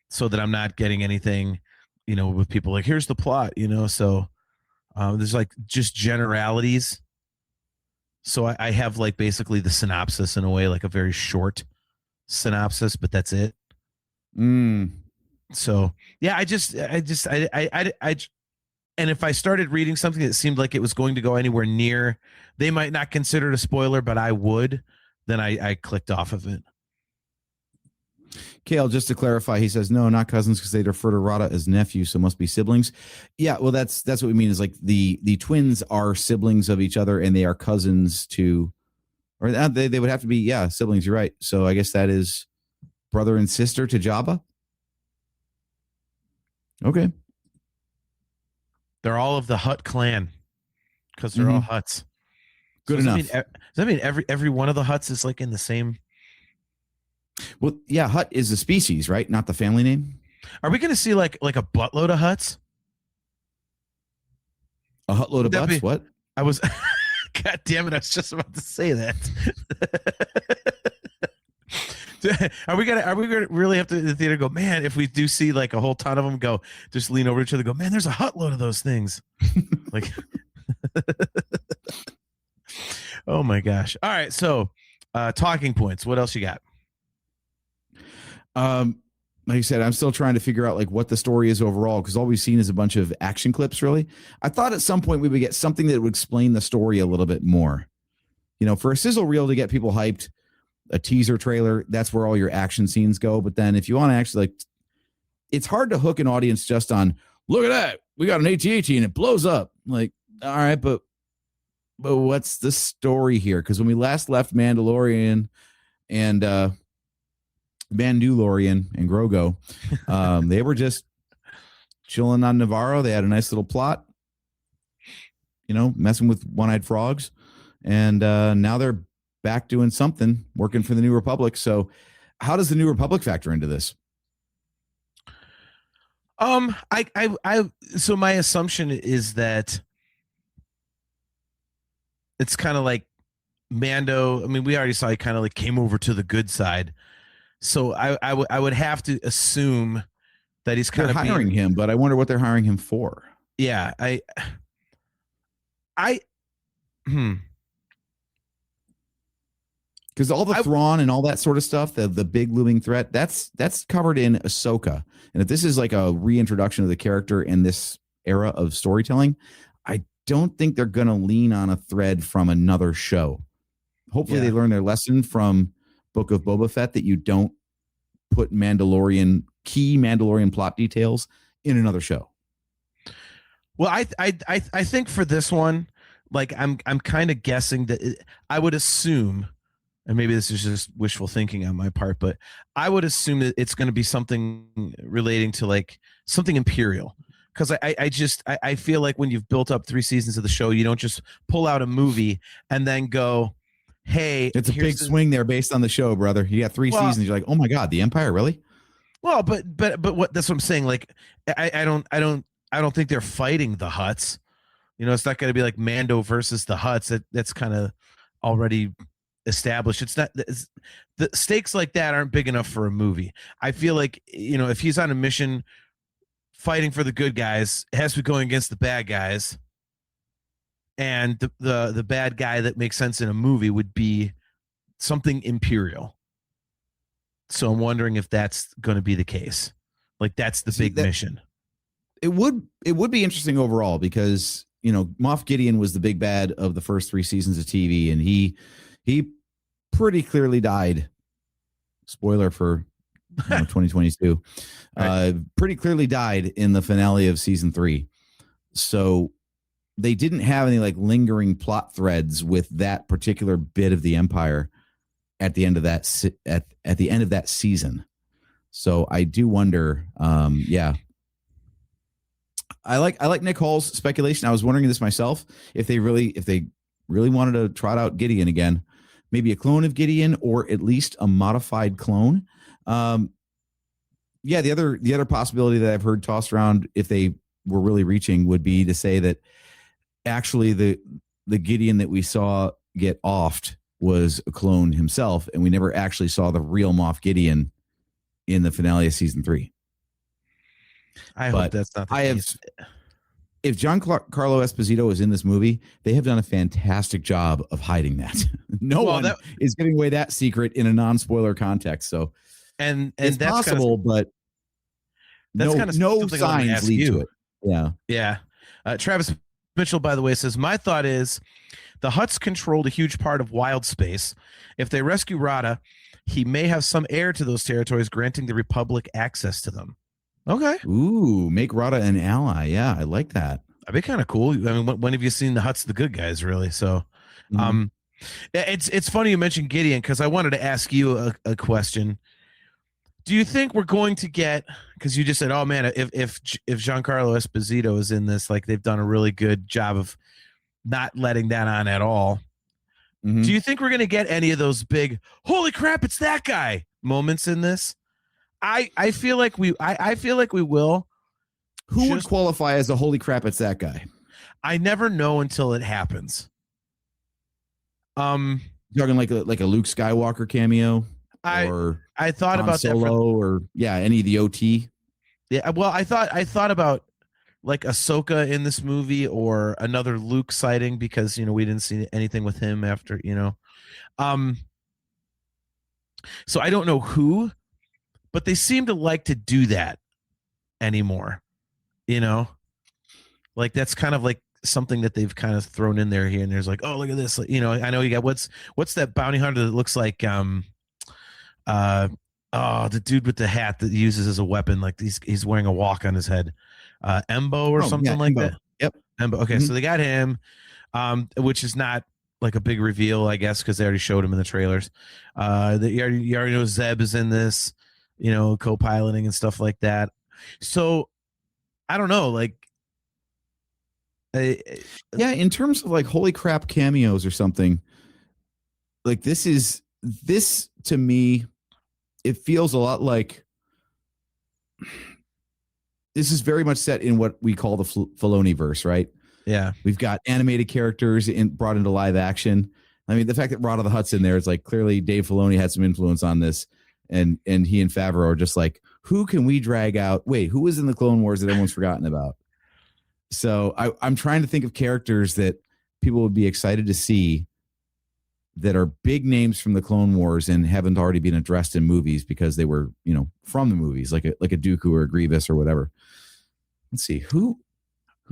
so that I'm not getting anything, with people like, here's the plot, so there's like just generalities. So I have like basically the synopsis in a way, like a very short synopsis, but that's it. So yeah, and if I started reading something that seemed like it was going to go anywhere near, they might not consider it a spoiler, but I would, then I clicked off of it. Kale, just to clarify, he says, no, not cousins because they refer to Rada as nephew, so must be siblings. Yeah, well, that's what we mean is like the twins are siblings of each other and they are cousins to, or they would have to be, siblings, you're right. So I guess that is brother and sister to Jabba. Okay. They're all of the Hutt clan because they're all Hutts. Good enough. Does that mean every one of the Hutts is like in the same? Well, yeah, Hutt is a species, right? Not the family name. Are we going to see like a buttload of Hutts? A Huttload of butts? What? I was, God damn it! I was just about to say that. Are we gonna really have to the theater go, man? If we do see like a whole ton of them, go just lean over each other, go, man. There's a Huttload of those things. Like, oh my gosh! All right, so talking points. What else you got? Like I said, I'm still trying to figure out like what the story is overall because all we've seen is a bunch of action clips. Really, I thought at some point we would get something that would explain the story a little bit more. For a sizzle reel to get people hyped. A teaser trailer, that's where all your action scenes go. But then if you want to actually it's hard to hook an audience just on, look at that, we got an AT-AT and it blows up. Like, all right, but what's the story here? Because when we last left Mandalorian and Grogu, they were just chilling on Navarro. They had a nice little plot, messing with one-eyed frogs. And now they're back doing something, working for the New Republic. So how does the New Republic factor into this? So my assumption is that it's kind of like Mando. I mean, we already saw he kind of like came over to the good side. So I would have to assume that he's kind of hiring him, but I wonder what they're hiring him for. Yeah, Because all the Thrawn and all that sort of stuff, the big looming threat, that's covered in Ahsoka. And if this is like a reintroduction of the character in this era of storytelling, I don't think they're going to lean on a thread from another show. Hopefully they learn their lesson from Book of Boba Fett that you don't put key Mandalorian plot details in another show. Well, I think for this one, like I'm kind of guessing that I would assume, and maybe this is just wishful thinking on my part, but I would assume that it's going to be something relating to like something Imperial. Because I feel like when you've built up 3 seasons of the show, you don't just pull out a movie and then go, hey, it's a big swing there based on the show, brother. You got 3 seasons. You're like, oh my God, the Empire, really? Well, but what, that's what I'm saying. Like, I don't think they're fighting the Hutts. It's not going to be like Mando versus the Hutts. That's kind of already established. It's not the stakes like that aren't big enough for a movie. I feel like if he's on a mission fighting for the good guys. It has to be going against the bad guys. And the bad guy that makes sense in a movie would be something Imperial. So I'm wondering if that's going to be the case. Like that's the big mission. It would be interesting overall because, you know, Moff Gideon was the big bad of the first 3 seasons of TV, and he pretty clearly died. Spoiler for 2022. Right. Pretty clearly died in the finale of season 3. So they didn't have any like lingering plot threads with that particular bit of the Empire at the end of that at the end of that season. So I do wonder. I like Nick Hall's speculation. I was wondering this myself if they really wanted to trot out Gideon again, maybe a clone of Gideon or at least a modified clone. The other possibility that I've heard tossed around, if they were really reaching, would be to say that actually the Gideon that we saw get offed was a clone himself, and we never actually saw the real Moff Gideon in the finale of season 3. I hope that's not the case. If Giancarlo Esposito is in this movie, they have done a fantastic job of hiding that. No one is giving away that secret in a non-spoiler context. So, and it's that's possible, but that's no signs lead to it. Yeah. Travis Mitchell, by the way, says, my thought is the Hutts controlled a huge part of wild space. If they rescue Rada, he may have some heir to those territories, granting the Republic access to them. Okay. Ooh, make Rada an ally. Yeah, I like that. That'd be kind of cool. I mean, when have you seen the Hutts, the good guys, really? So, it's funny you mentioned Gideon because I wanted to ask you a question. Do you think we're going to get? Because you just said, "Oh man, if Giancarlo Esposito is in this, like they've done a really good job of not letting that on at all." Mm-hmm. Do you think we're going to get any of those big "Holy crap, it's that guy" moments in this? I feel like we will. Who would qualify as a holy crap, it's that guy? I never know until it happens. Talking like a Luke Skywalker cameo, or I thought Han about Solo, or any of the OT. Yeah, well, I thought about like Ahsoka in this movie or another Luke sighting because we didn't see anything with him after So I don't know who. But they seem to like to do that anymore, like that's kind of like something that they've kind of thrown in there here and there's like, oh, look at this. I know you got what's that bounty hunter that looks like the dude with the hat that he uses as a weapon, like he's wearing a walk on his head, Embo or something like Embo. that. Yep. Embo. Okay, so they got him, which is not like a big reveal, I guess, because they already showed him in the trailers. You already know Zeb is in this. Co-piloting and stuff like that. So I don't know, like, in terms of like holy crap cameos or something, like this to me, it feels a lot like this is very much set in what we call the Filoni verse, right? Yeah, we've got animated characters brought into live action. I mean, the fact that Rada the Hutt's in there is like clearly Dave Filoni had some influence on this. And he and Favreau are just like, who can we drag out? Wait, who was in the Clone Wars that everyone's forgotten about? So I'm trying to think of characters that people would be excited to see that are big names from the Clone Wars and haven't already been addressed in movies because they were, from the movies, like a Dooku or a Grievous or whatever. Let's see, who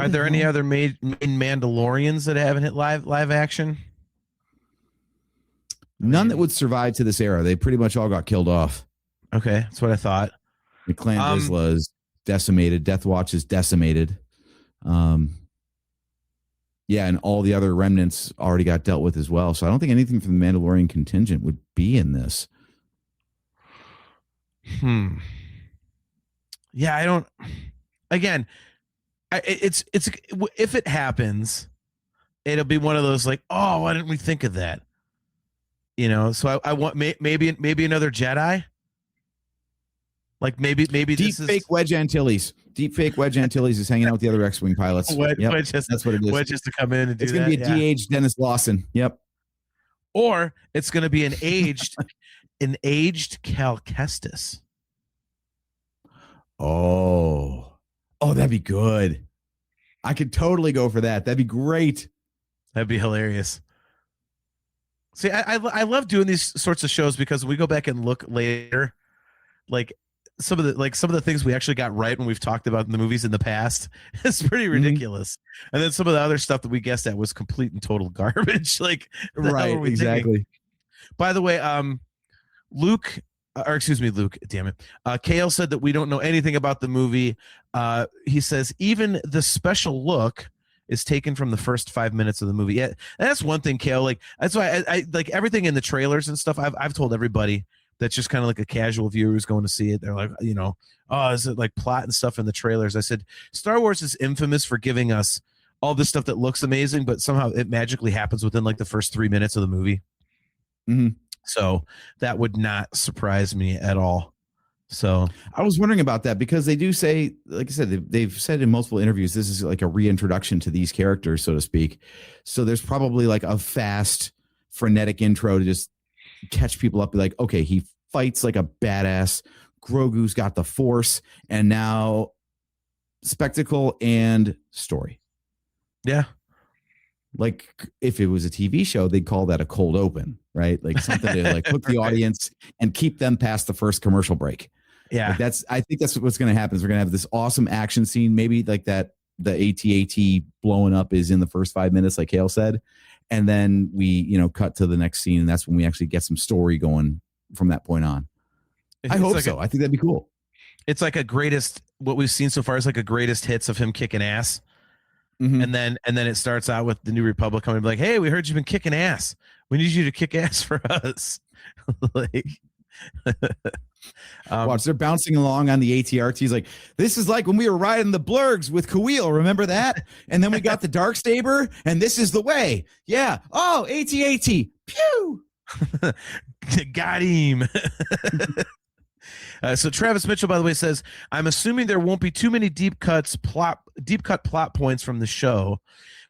are there any other main Mandalorians that haven't hit live action? None that would survive to this era. They pretty much all got killed off. Okay, that's what I thought. The Clan Vizsla is decimated. Death Watch is decimated. And all the other remnants already got dealt with as well. So I don't think anything from the Mandalorian contingent would be in this. Yeah, I don't. Again, it's if it happens, it'll be one of those like, oh, why didn't we think of that? So I want maybe another Jedi. Like maybe deep fake Wedge Antilles. Deep fake Wedge Antilles is hanging out with the other X-wing pilots. Wedge that's what it is. Wedge has to come in and do that. It's going to be a de-aged Dennis Lawson. Yep. Or it's going to be an aged Cal Kestis. Oh, Oh, that'd be good. I could totally go for that. That'd be great. That'd be hilarious. See, I love doing these sorts of shows because we go back and look later, like some of the things we actually got right when we've talked about in the movies in the past. It's pretty ridiculous. And then some of the other stuff that we guessed at was complete and total garbage. Like, Right, exactly. Thinking? By the way, Luke, damn it. Kale said that we don't know anything about the movie. He says even the special look is taken from the first 5 minutes of the movie. Yeah, that's one thing, Kale. Like, that's why I like everything in the trailers and stuff. I've told everybody that's just kind of like a casual viewer who's going to see it. They're like, oh, is it like plot and stuff in the trailers? I said, Star Wars is infamous for giving us all this stuff that looks amazing, but somehow it magically happens within like the first 3 minutes of the movie. Mm-hmm. So that would not surprise me at all. So I was wondering about that because they do say, like I said, they've said in multiple interviews, this is like a reintroduction to these characters, so to speak. So there's probably like a fast, frenetic intro to just catch people up. Be like, okay, he fights like a badass. Grogu's got the Force, and now spectacle and story. Yeah. Like if it was a TV show, they'd call that a cold open, right? Like something to like hook the audience and keep them past the first commercial break. Yeah. Like I think that's what's going to happen is we're going to have this awesome action scene. Maybe like that, the AT-AT blowing up is in the first 5 minutes, like Hale said. And then we, cut to the next scene. And that's when we actually get some story going from that point on. I hope so. I think that'd be cool. It's like what we've seen so far is like a greatest hits of him kicking ass. Mm-hmm. And then it starts out with the New Republic coming like, hey, we heard you've been kicking ass. We need you to kick ass for us. Like, watch, they're bouncing along on the ATRTs like, this is like when we were riding the blurgs with Kawil, remember that? And then we got the dark saber, and this is the way. Yeah. Oh, AT-AT. Pew. Got him. So Travis Mitchell, by the way, says, I'm assuming there won't be too many deep cut plot points from the show,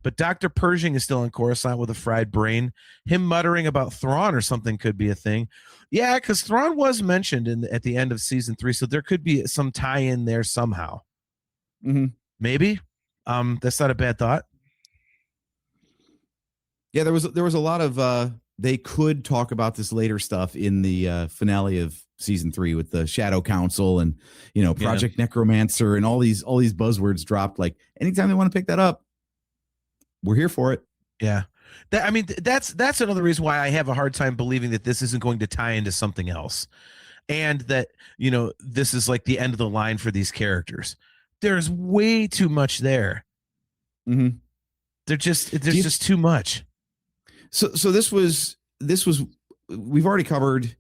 but Dr. Pershing is still on Coruscant with a fried brain. Him muttering about Thrawn or something could be a thing. Yeah, because Thrawn was mentioned at the end of season 3, so there could be some tie-in there somehow. Mm-hmm. Maybe. That's not a bad thought. Yeah, there was a lot of they could talk about this later stuff in the finale of season 3 with the Shadow Council and Project Necromancer and all these buzzwords dropped. Like anytime they want to pick that up, we're here for it. Yeah. That's another reason why I have a hard time believing that this isn't going to tie into something else. And that, this is like the end of the line for these characters. There's way too much there. Mm-hmm. There's just too much. So this was we've already covered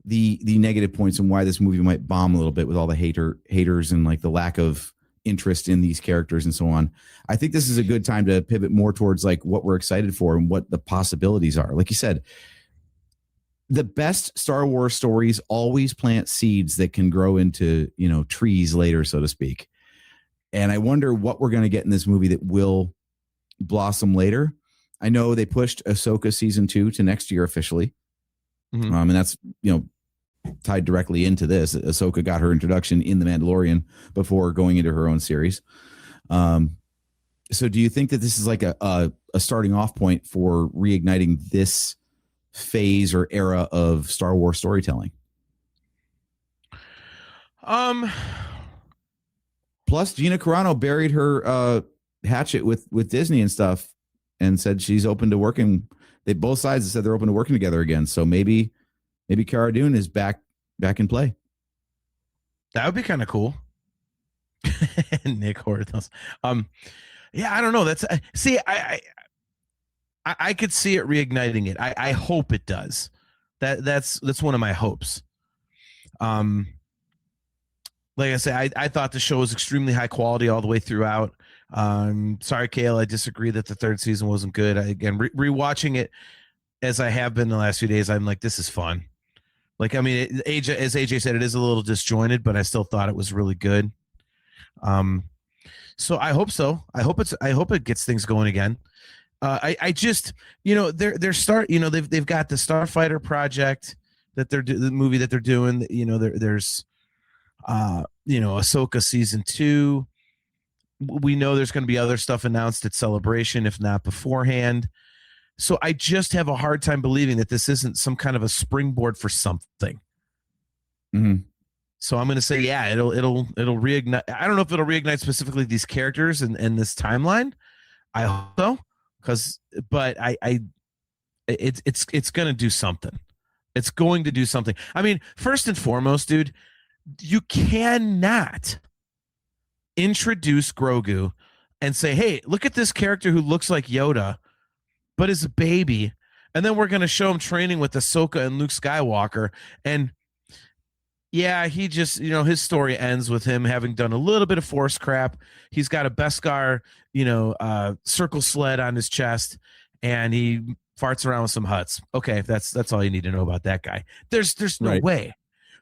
the negative points and why this movie might bomb a little bit with all the haters and like the lack of interest in these characters and so on. I think this is a good time to pivot more towards like what we're excited for and what the possibilities are. Like you said, the best Star Wars stories always plant seeds that can grow into, trees later, so to speak. And I wonder what we're going to get in this movie that will blossom later. I know they pushed Ahsoka season 2 to next year officially. Mm-hmm. And that's, tied directly into this. Ahsoka got her introduction in The Mandalorian before going into her own series. So do you think that this is like a starting off point for reigniting this phase or era of Star Wars storytelling? Plus, Gina Carano buried her hatchet with Disney and stuff and said she's open to working. Both sides have said they're open to working together again. So maybe Cara Dune is back in play. That would be kind of cool. Nick Hortos. Yeah, I don't know. That's see, I could see it reigniting it. I hope it does. That's one of my hopes. Like I say, I thought the show was extremely high quality all the way throughout. Sorry, Kale, I disagree that the third season wasn't good. Again, rewatching it as I have been the last few days, I'm like, this is fun. Like, I mean, as AJ said, it is a little disjointed, but I still thought it was really good. So I hope so. I hope it gets things going again. I just, they've got the Starfighter project that the movie that they're doing. There's Ahsoka season 2. we know there's going to be other stuff announced at Celebration, if not beforehand. So I just have a hard time believing that this isn't some kind of a springboard for something. Mm-hmm. So I'm going to say, yeah, it'll reignite. I don't know if it'll reignite specifically these characters and this timeline. I hope so, but it's going to do something. It's going to do something. I mean, first and foremost, dude, you cannot introduce Grogu and say, hey, look at this character who looks like Yoda, but is a baby. And then we're going to show him training with Ahsoka and Luke Skywalker. And yeah, he just, his story ends with him having done a little bit of Force crap. He's got a Beskar, circle sled on his chest, and he farts around with some Hutts. Okay, that's all you need to know about that guy. There's no way.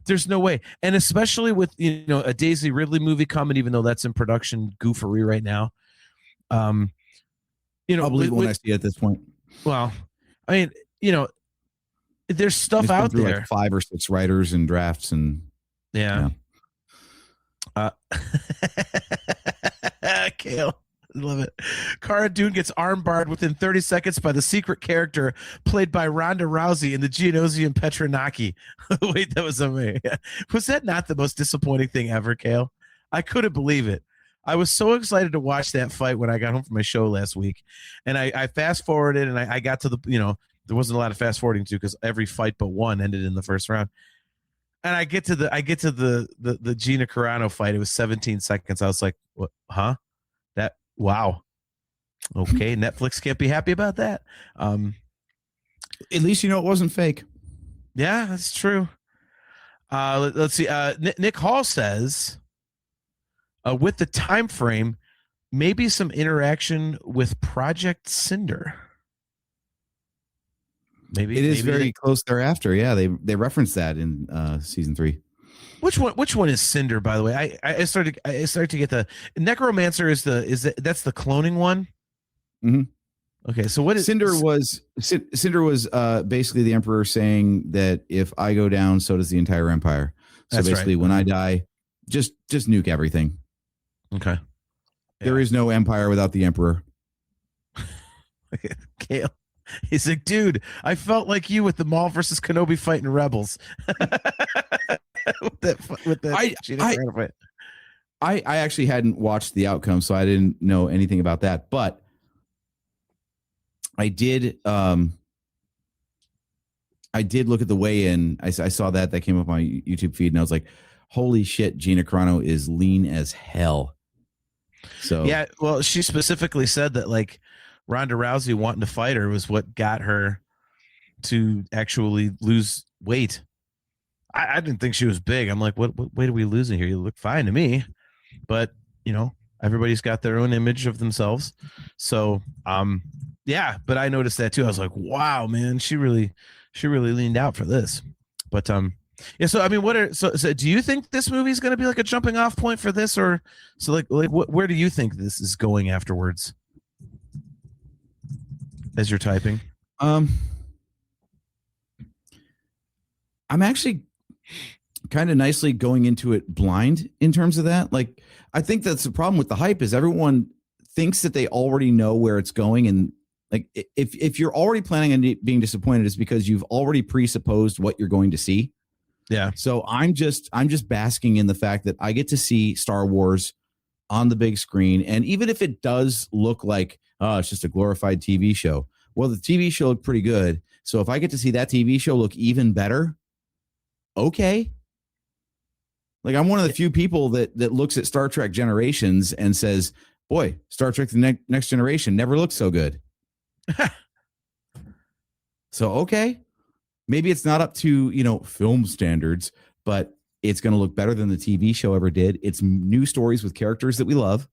There's no way. And especially with, a Daisy Ridley movie coming, even though that's in production goofery right now. I'll believe it when I see it at this point. Well, I mean, there's stuff it's out there. Like 5 or 6 writers and drafts and yeah. Kale, I love it. Cara Dune gets armbarred within 30 seconds by the secret character played by Ronda Rousey in the Geonosian Petronaki. Wait, that was amazing. Was that not the most disappointing thing ever, Kale? I couldn't believe it. I was so excited to watch that fight when I got home from my show last week, and I fast forwarded and I got to the there wasn't a lot of fast forwarding to because every fight but one ended in the first round. And I get to the Gina Carano fight. It was 17 seconds. I was like, what? Huh? Wow. Okay. Netflix can't be happy about that. At least it wasn't fake. Yeah, that's true. Let's see. Nick Hall says, with the time frame, maybe some interaction with Project Cinder. Maybe it is very close thereafter. Yeah, they referenced that in season 3. Which one is Cinder, by the way? I started to get the Necromancer that's the cloning one. Mm-hmm. Okay, so what is Cinder was basically the Emperor saying that if I go down, so does the entire Empire. So that's basically, right. When I die, just nuke everything. Okay. There is no Empire without the Emperor. Kale. He's like, dude, I felt like you with the Maul versus Kenobi fight in Rebels. with that fight. I actually hadn't watched the outcome, so I didn't know anything about that. But I did look at the weigh-in. I saw that came up on my YouTube feed, and I was like, holy shit, Gina Carano is lean as hell. So yeah, well, she specifically said that like Ronda Rousey wanting to fight her was what got her to actually lose weight. I didn't think she was big. I'm like, what weight are we losing here? You look fine to me, but everybody's got their own image of themselves. So, yeah, but I noticed that too. I was like, wow, man, she really leaned out for this. But, yeah. So, I mean, so do you think this movie is going to be like a jumping off point for this, or so like where do you think this is going afterwards? As you're typing, I'm actually kind of nicely going into it blind in terms of that. Like, I think that's the problem with the hype is everyone thinks that they already know where it's going, and like if you're already planning on being disappointed, it's because you've already presupposed what you're going to see. Yeah. So I'm just basking in the fact that I get to see Star Wars on the big screen, and even if it does look like it's just a glorified TV show. Well, the TV show looked pretty good. So if I get to see that TV show look even better, okay. Like, I'm one of the few people that looks at Star Trek Generations and says, boy, Star Trek The Next Generation never looked so good. So, okay. Maybe it's not up to, film standards, but it's going to look better than the TV show ever did. It's new stories with characters that we love.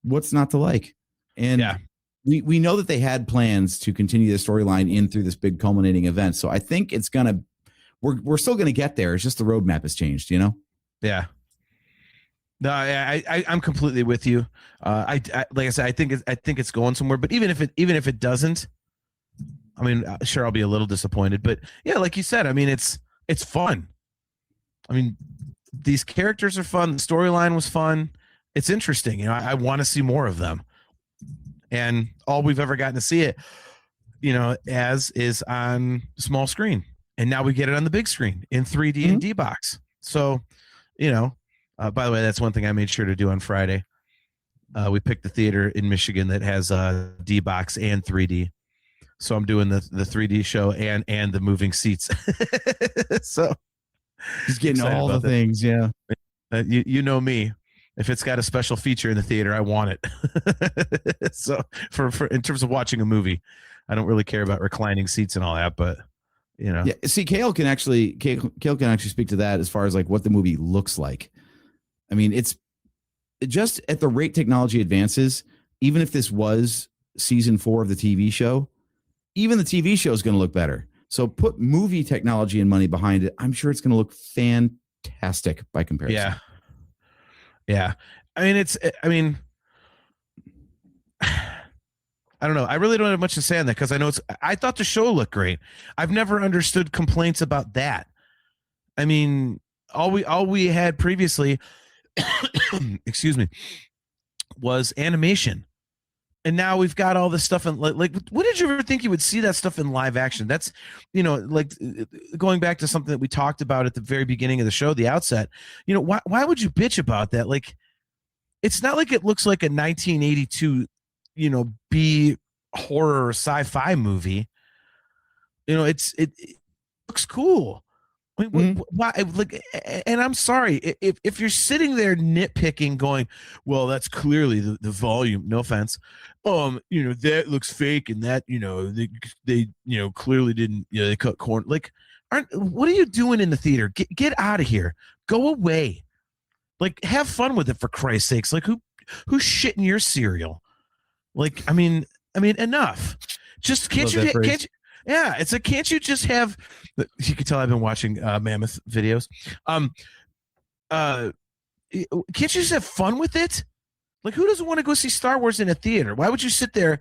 What's not to like? And yeah. We know that they had plans to continue the storyline in through this big culminating event. So I think it's going to, we're still going to get there. It's just the roadmap has changed, Yeah. No, I'm completely with you. I like I said, I think it's going somewhere, but even if it doesn't, I mean, sure, I'll be a little disappointed, but yeah, like you said, I mean, it's fun. I mean, these characters are fun. The storyline was fun. it's interesting. I want to see more of them. And all we've ever gotten to see it, as is on small screen. And now we get it on the big screen in 3D and D-Box. So, by the way, that's one thing I made sure to do on Friday. We picked the theater in Michigan that has D-Box and 3D. So I'm doing the 3D show and the moving seats. So he's getting all the things. Yeah. You know me. If it's got a special feature in the theater, I want it. So for in terms of watching a movie, I don't really care about reclining seats and all that, but Yeah. See, Kale can actually speak to that as far as like what the movie looks like. I mean, it's just at the rate technology advances, even if this was season 4 of the TV show, even the TV show is going to look better. So put movie technology and money behind it. I'm sure it's going to look fantastic by comparison. Yeah. Yeah. I don't know. I really don't have much to say on that because I thought the show looked great. I've never understood complaints about that. I mean, all we had previously, excuse me, was animation. And now we've got all this stuff in like what did you ever think you would see that stuff in live action? That's, like going back to something that we talked about at the very beginning of the show, the outset, why would you bitch about that? Like, it's not like it looks like a 1982, B horror sci-fi movie. It looks cool. I mean, why? Like, and I'm sorry if you're sitting there nitpicking, going, "Well, that's clearly the volume." No offense, that looks fake, and that they clearly didn't. They cut corn. Like, what are you doing in the theater? Get out of here. Go away. Like, have fun with it for Christ's sakes. Like, who's shitting your cereal? Like, I mean, enough. Just can't you? Yeah, it's like, can't you just have? You can tell I've been watching Mammoth videos. Can't you just have fun with it? Like, who doesn't want to go see Star Wars in a theater? Why would you sit there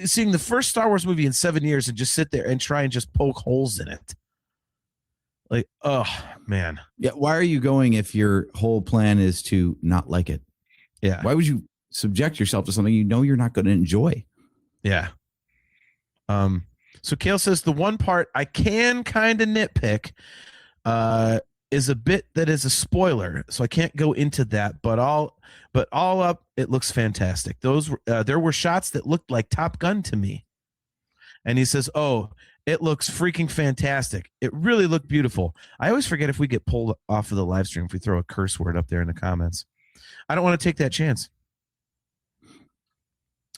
seeing the first Star Wars movie in 7 years and just sit there and try and just poke holes in it? Like, oh man. Yeah. Why are you going if your whole plan is to not like it? Yeah. Why would you subject yourself to something you're not going to enjoy? Yeah. So Kale says the one part I can kind of nitpick is a bit that is a spoiler, so I can't go into that. But all up, it looks fantastic. There were shots that looked like Top Gun to me, and he says, "Oh, it looks freaking fantastic. It really looked beautiful." I always forget if we get pulled off of the live stream if we throw a curse word up there in the comments. I don't want to take that chance.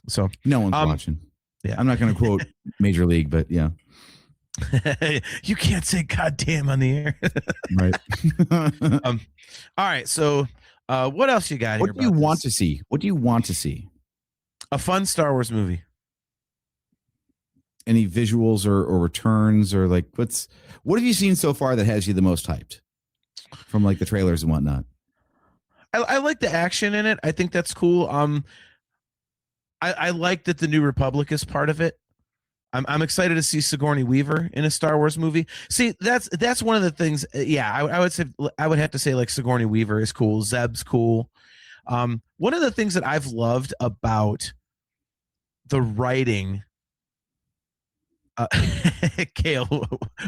So no one's watching. Yeah, I'm not going to quote Major League, but yeah. You can't say "goddamn" on the air, right? All right. So, what else you got here? What do you want to see? What do you want to see? A fun Star Wars movie. Any visuals or returns or like what have you seen so far that has you the most hyped from like the trailers and whatnot? I like the action in it. I think that's cool. I like that the New Republic is part of it. I'm excited to see Sigourney Weaver in a Star Wars movie. See, that's one of the things. Yeah, I would have to say like Sigourney Weaver is cool. Zeb's cool. One of the things that I've loved about the writing. Kale,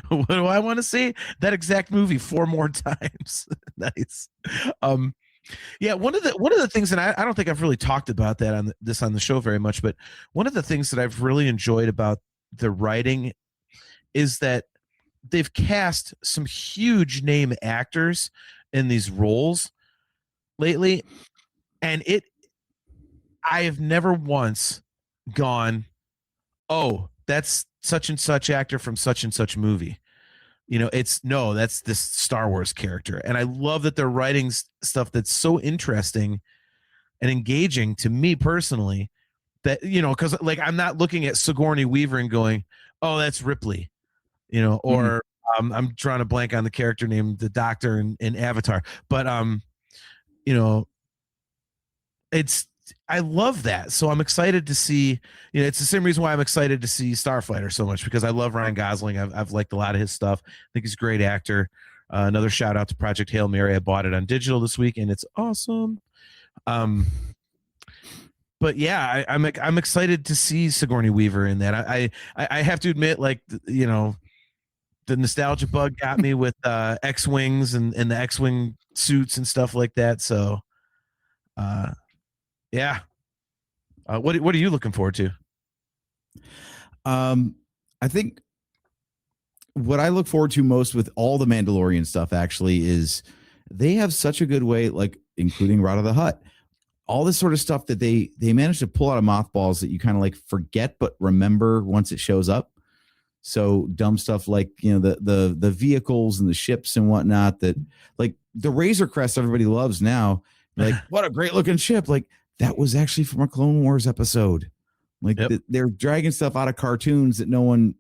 what do I want to see? That exact movie 4 more times. Nice. Yeah, one of the things, and I don't think I've really talked about that on the show very much, but one of the things that I've really enjoyed about the writing is that they've cast some huge name actors in these roles lately, and I have never once gone, "Oh, that's such and such actor from such and such movie." That's this Star Wars character. And I love that they're writing stuff that's so interesting and engaging to me personally that, because like I'm not looking at Sigourney Weaver and going, "Oh, that's Ripley," or I'm drawing a blank on the character named the Doctor in Avatar. But, I love that. So I'm excited to see, it's the same reason why I'm excited to see Starfighter so much, because I love Ryan Gosling. I've liked a lot of his stuff. I think he's a great actor. Another shout out to Project Hail Mary. I bought it on digital this week and it's awesome. But yeah, I'm excited to see Sigourney Weaver in that. I have to admit, like, you know, the nostalgia bug got me with X-wings and the X-wing suits and stuff like that. So, yeah. What are you looking forward to? I think what I look forward to most with all the Mandalorian stuff actually is they have such a good way, like including Rod of the Hutt, all this sort of stuff that they manage to pull out of mothballs that you kind of like forget but remember once it shows up. So dumb stuff like, you know, the vehicles and the ships and whatnot, that like the Razor Crest everybody loves now. Like, what a great looking ship. Like, that was actually from a Clone Wars episode. Like, they're dragging stuff out of cartoons that no one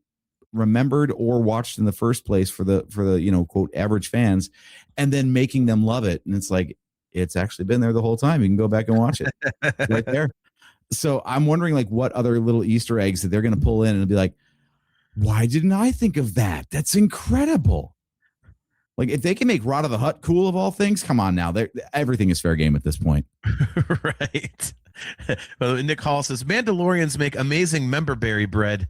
remembered or watched in the first place for the you know, quote, average fans, and then making them love it. And it's like, it's actually been there the whole time. You can go back and watch it right there. So I'm wondering like what other little Easter eggs that they're going to pull in and be like, why didn't I think of that? That's incredible. Like, if they can make Rod of the Hutt cool of all things, come on now. Everything is fair game at this point. Right. Well, Nick Hall says Mandalorians make amazing memberberry bread.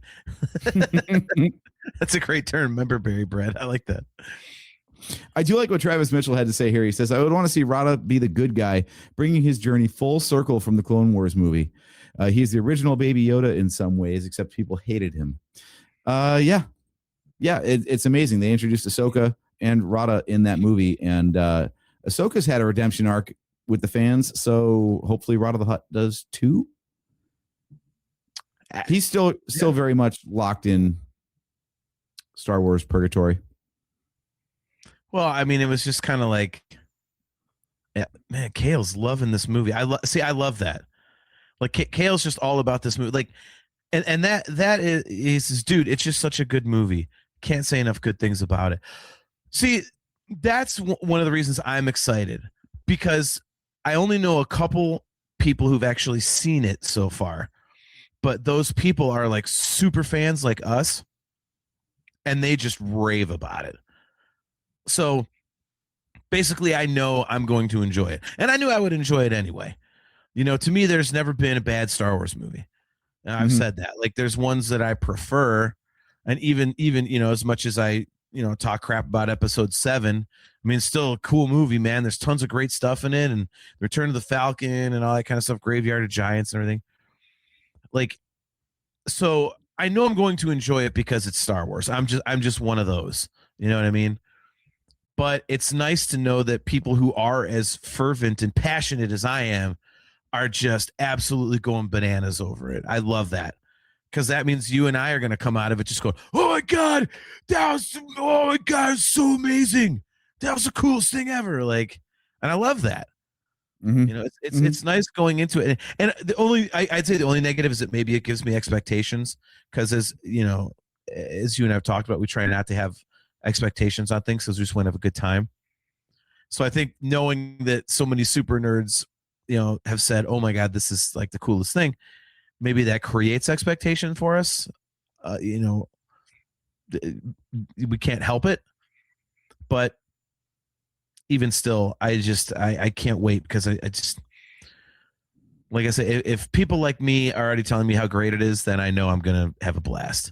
That's a great term, memberberry bread. I like that. I do like what Travis Mitchell had to say here. He says, I would want to see Rada be the good guy, bringing his journey full circle from the Clone Wars movie. He's the original Baby Yoda in some ways, except people hated him. It's amazing. They introduced Ahsoka and Rada in that movie, and Ahsoka's had a redemption arc with the fans, so hopefully Rada the Hutt does too. He's still very much locked in Star Wars purgatory. Well, I mean, it was just kind of like, yeah, man, Kale's loving this movie. I love that. Like, Kale's just all about this movie. Like, and that is, dude, it's just such a good movie. Can't say enough good things about it. See, that's one of the reasons I'm excited, because I only know a couple people who've actually seen it so far, but those people are like super fans like us, and they just rave about it. So basically, I know I'm going to enjoy it, and I knew I would enjoy it anyway. You know, to me, there's never been a bad Star Wars movie. And I've said that. Like, there's ones that I prefer, and even you know, as much as I, you know, talk crap about Episode 7, I mean, it's still a cool movie, man. There's tons of great stuff in it, and Return of the Falcon and all that kind of stuff, Graveyard of Giants and everything. Like, so I know I'm going to enjoy it because it's Star Wars. I'm just one of those. You know what I mean? But it's nice to know that people who are as fervent and passionate as I am are just absolutely going bananas over it. I love that, because that means you and I are going to come out of it just going, oh my God, it's so amazing. That was the coolest thing ever. Like, and I love that. You know, it's nice going into it. And I'd say the only negative is that maybe it gives me expectations, because as you know, as you and I have talked about, we try not to have expectations on things because we just want to have a good time. So I think knowing that so many super nerds, you know, have said, oh my God, this is like the coolest thing, maybe that creates expectation for us. You know, we can't help it, but even still, I can't wait, because I just, like I said, if people like me are already telling me how great it is, then I know I'm going to have a blast.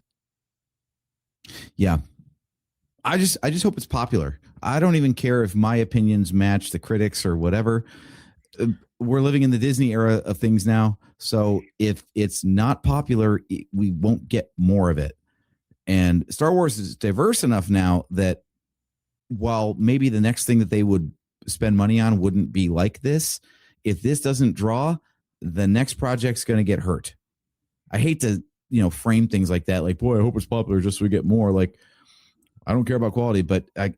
Yeah. I just hope it's popular. I don't even care if my opinions match the critics or whatever. We're living in the Disney era of things now. So if it's not popular, we won't get more of it. And Star Wars is diverse enough now that while maybe the next thing that they would spend money on wouldn't be like this, if this doesn't draw, the next project's going to get hurt. I hate to, you know, frame things like that. Like, boy, I hope it's popular just so we get more. Like, I don't care about quality, but I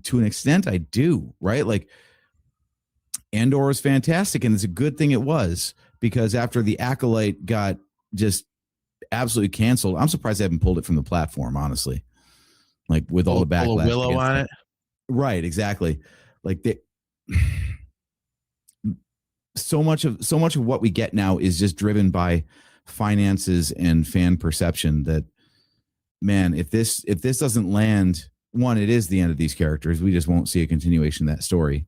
to an extent I do, right? Like, Andor is fantastic, and it's a good thing it was, because after the Acolyte got just absolutely canceled, I'm surprised they haven't pulled it from the platform, honestly. Like, with all the backlash. Willow on it. Right, exactly. Like, so much of what we get now is just driven by finances and fan perception that, man, if this doesn't land, one, it is the end of these characters. We just won't see a continuation of that story.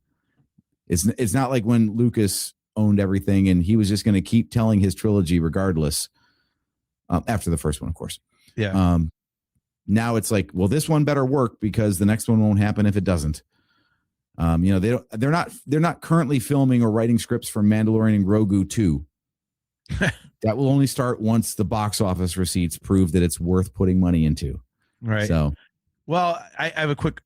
It's not like when Lucas owned everything, and he was just going to keep telling his trilogy regardless. After the first one, of course. Yeah. Now it's like, well, this one better work because the next one won't happen if it doesn't. They're not currently filming or writing scripts for Mandalorian and Grogu 2. That will only start once the box office receipts prove that it's worth putting money into. Right. So, well, I have a point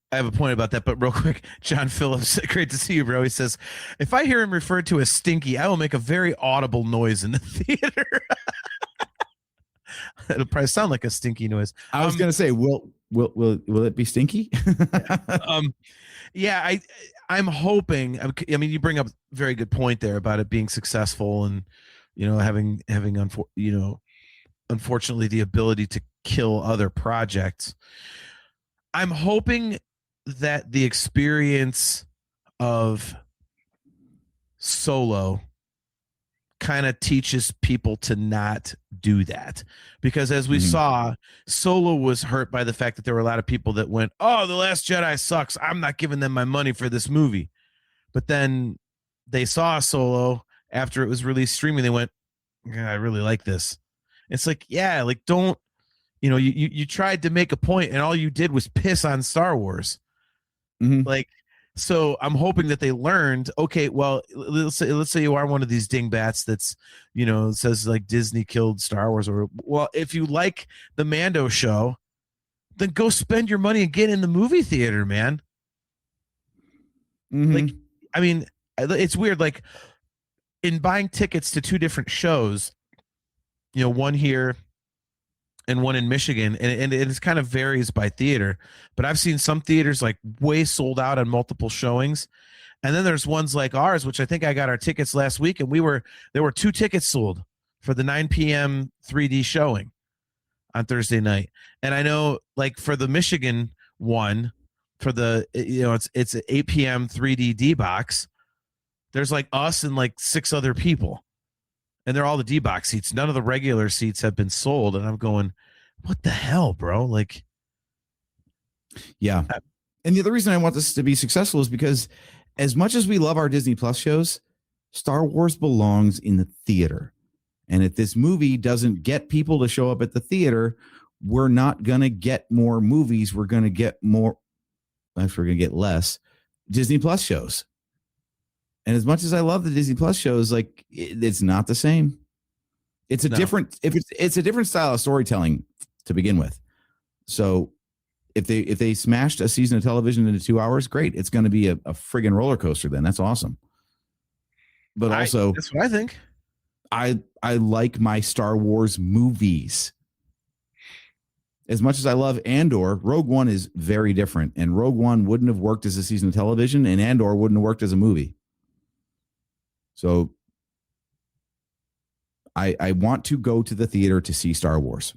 about that, but real quick, John Phillips, great to see you, bro. He says, if I hear him referred to as stinky, I will make a very audible noise in the theater. It'll probably sound like a stinky noise. I was going to say, will it be stinky? Yeah, I'm hoping. I mean, you bring up a very good point there about it being successful, and having unfortunately the ability to kill other projects. I'm hoping that the experience of Solo kind of teaches people to not do that, because as we saw, Solo was hurt by the fact that there were a lot of people that went, "Oh, The Last Jedi sucks. I'm not giving them my money for this movie." But then they saw Solo after it was released streaming. They went, "Yeah, I really like this." It's like, yeah, like don't, you tried to make a point and all you did was piss on Star Wars. Like, so I'm hoping that they learned, okay, well, let's say you are one of these dingbats that's, says like Disney killed Star Wars, or, well, if you like the Mando show, then go spend your money and get in the movie theater, man. Like, I mean, it's weird. Like in buying tickets to two different shows, one here and one in Michigan, and it kind of varies by theater, but I've seen some theaters like way sold out on multiple showings. And then there's ones like ours, which I think I got our tickets last week, and there were 2 tickets sold for the 9 p.m. 3D showing on Thursday night. And I know like for the Michigan one, for the, it's an 8 p.m. 3D D box. There's like us and like 6 other people. And they're all the D-box seats. None of the regular seats have been sold. And I'm going, what the hell, bro? Like, yeah. And the other reason I want this to be successful is because as much as we love our Disney Plus shows, Star Wars belongs in the theater. And if this movie doesn't get people to show up at the theater, we're not going to get more movies. We're going to get more. Actually, we're going to get less Disney Plus shows. And as much as I love the Disney Plus shows, like it's not the same. It's a different style of storytelling to begin with. So if they smashed a season of television into 2 hours, great. It's going to be a friggin' roller coaster then. That's awesome. But also, that's what I think. I like my Star Wars movies. As much as I love Andor, Rogue One is very different. And Rogue One wouldn't have worked as a season of television, and Andor wouldn't have worked as a movie. So I want to go to the theater to see Star Wars.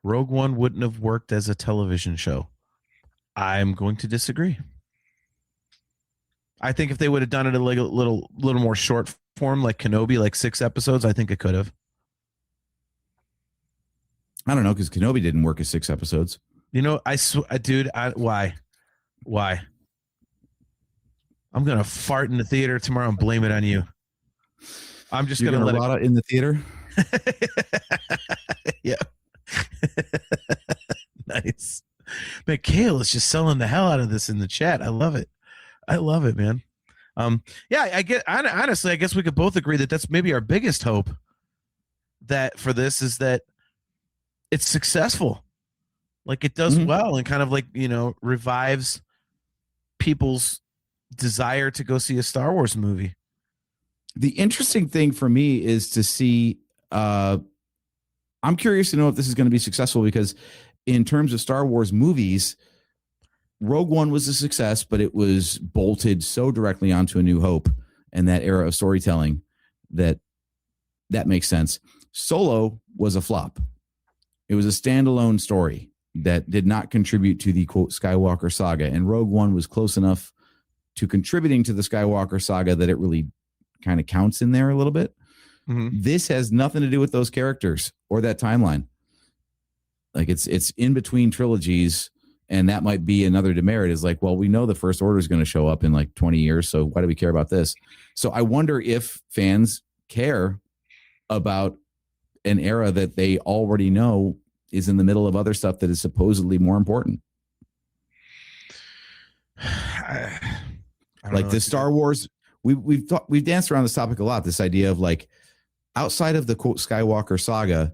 Rogue One wouldn't have worked as a television show. I'm going to disagree. I think if they would have done it a little more short form, like Kenobi, like 6 episodes, I think it could have. I don't know, because Kenobi didn't work as 6 episodes. Dude, why? I'm going to fart in the theater tomorrow and blame it on you. I'm just going to let it in the theater. Yeah. Nice. Mikhail is just selling the hell out of this in the chat. I love it. Man. Yeah, honestly, I guess we could both agree that that's maybe our biggest hope that for this is that it's successful. Like it does well and kind of like, revives people's desire to go see a Star Wars movie. The interesting thing for me is to see, I'm curious to know if this is going to be successful, because in terms of Star Wars movies, Rogue One was a success, but it was bolted so directly onto A New Hope and that era of storytelling that makes sense. Solo was a flop. It was a standalone story that did not contribute to the quote Skywalker saga, and Rogue One was close enough to contributing to the Skywalker saga that it really kind of counts in there a little bit. This has nothing to do with those characters or that timeline. Like it's in between trilogies. And that might be another demerit, is like, well, we know the First Order is going to show up in like 20 years. So why do we care about this? So I wonder if fans care about an era that they already know is in the middle of other stuff that is supposedly more important. Like the Star Wars, we've danced around this topic a lot. This idea of like, outside of the quote Skywalker saga,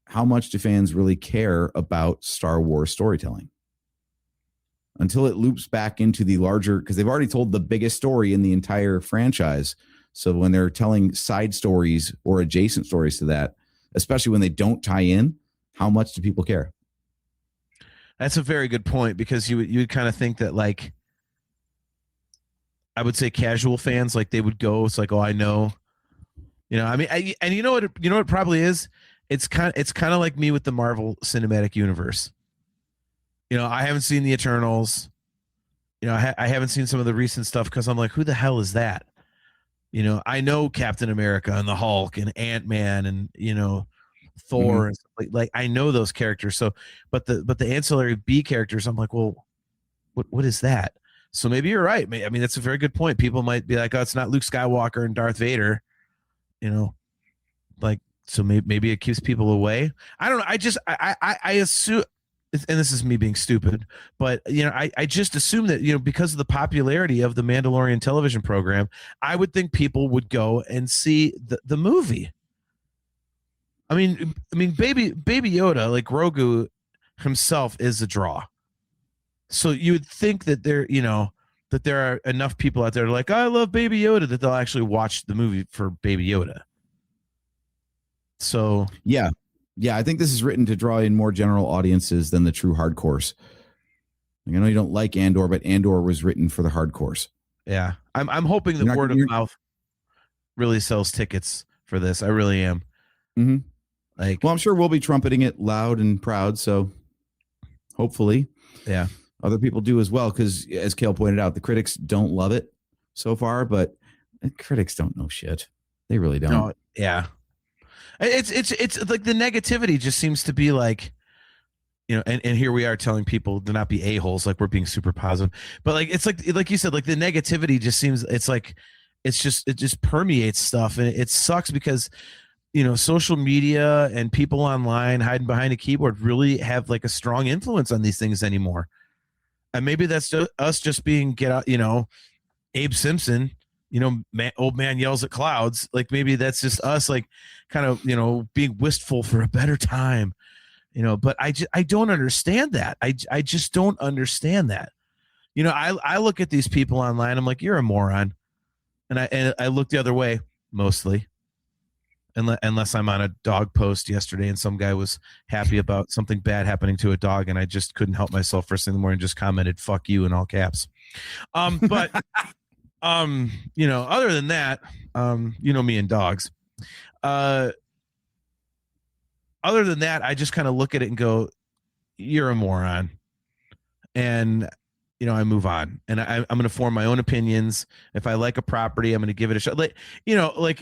how much do fans really care about Star Wars storytelling? Until it loops back into the larger, because they've already told the biggest story in the entire franchise. So when they're telling side stories or adjacent stories to that, especially when they don't tie in, how much do people care? That's a very good point, because you would kind of think that, like, I would say casual fans, like, they would go, it's like, oh, I know, you know, I mean, and you know what it probably is? It's kind of like me with the Marvel Cinematic Universe. You know, I haven't seen the Eternals. You know, I haven't seen some of the recent stuff because I'm like, who the hell is that? You know, I know Captain America and the Hulk and Ant-Man and, you know, Thor. Mm-hmm. And like I know those characters. So, but the ancillary B characters, I'm like, well, what is that? So maybe you're right. I mean, that's a very good point. People might be like, oh, it's not Luke Skywalker and Darth Vader. You know, like, so maybe it keeps people away. I don't know. I assume, and this is me being stupid, but, you know, I just assume that, you know, because of the popularity of the Mandalorian television program, I would think people would go and see the movie. I mean, baby Yoda, like Grogu himself, is a draw. So you would think that there are enough people out there like, oh, I love Baby Yoda, that they'll actually watch the movie for Baby Yoda. So yeah, I think this is written to draw in more general audiences than the true hardcores. Like, I know you don't like Andor, but Andor was written for the hardcores. Yeah, I'm hoping that word of mouth really sells tickets for this. I really am. Mm-hmm. Like, well, I'm sure we'll be trumpeting it loud and proud. So hopefully, yeah, other people do as well. Because as Kale pointed out, the critics don't love it so far, but critics don't know shit. They really don't. No, yeah. It's like the negativity just seems to be like, you know, and here we are telling people to not be a-holes, like we're being super positive, but like, it's like you said, like the negativity just seems, it's like, it just permeates stuff, and it sucks because, you know, social media and people online hiding behind a keyboard really have like a strong influence on these things anymore. And maybe that's just us just being, get out, you know, Abe Simpson, you know, old man yells at clouds. Like, maybe that's just us, like, kind of, you know, being wistful for a better time, you know. But I don't understand that. I just don't understand that. You know, I look at these people online, I'm like, you're a moron, and I look the other way mostly, unless I'm on a dog post yesterday and some guy was happy about something bad happening to a dog, and I just couldn't help myself first thing in the morning, just commented "fuck you" in all caps. But you know, other than that, you know me and dogs. Other than that, I just kind of look at it and go, you're a moron. And, you know, I move on, and I'm going to form my own opinions. If I like a property, I'm going to give it a shot. Like, you know, like,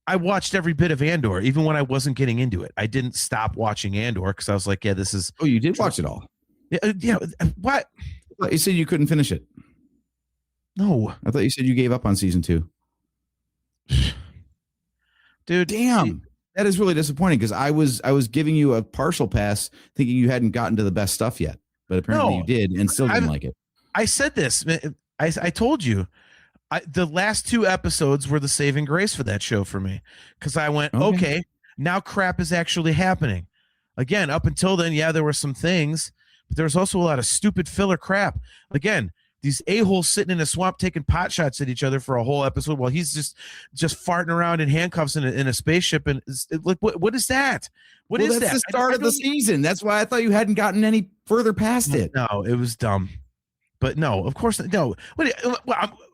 I watched every bit of Andor, even when I wasn't getting into it. I didn't stop watching Andor because I was like, yeah, this is. Oh, you did watch it all? Yeah. What? You said you couldn't finish it. No, I thought you said you gave up on season 2. Dude, damn, that is really disappointing, because I was giving you a partial pass, thinking you hadn't gotten to the best stuff yet, but apparently you did, and still didn't like it. I said this. I told you, the last 2 episodes were the saving grace for that show for me, because I went, okay, now crap is actually happening. Again, up until then, yeah, there were some things, but there was also a lot of stupid filler crap. Again, these a-holes sitting in a swamp taking pot shots at each other for a whole episode while he's just farting around in handcuffs in a spaceship. And like, what is that? What is that? That's the start of the season. That's why I thought you hadn't gotten any further past it. No, it was dumb. But no, of course, no.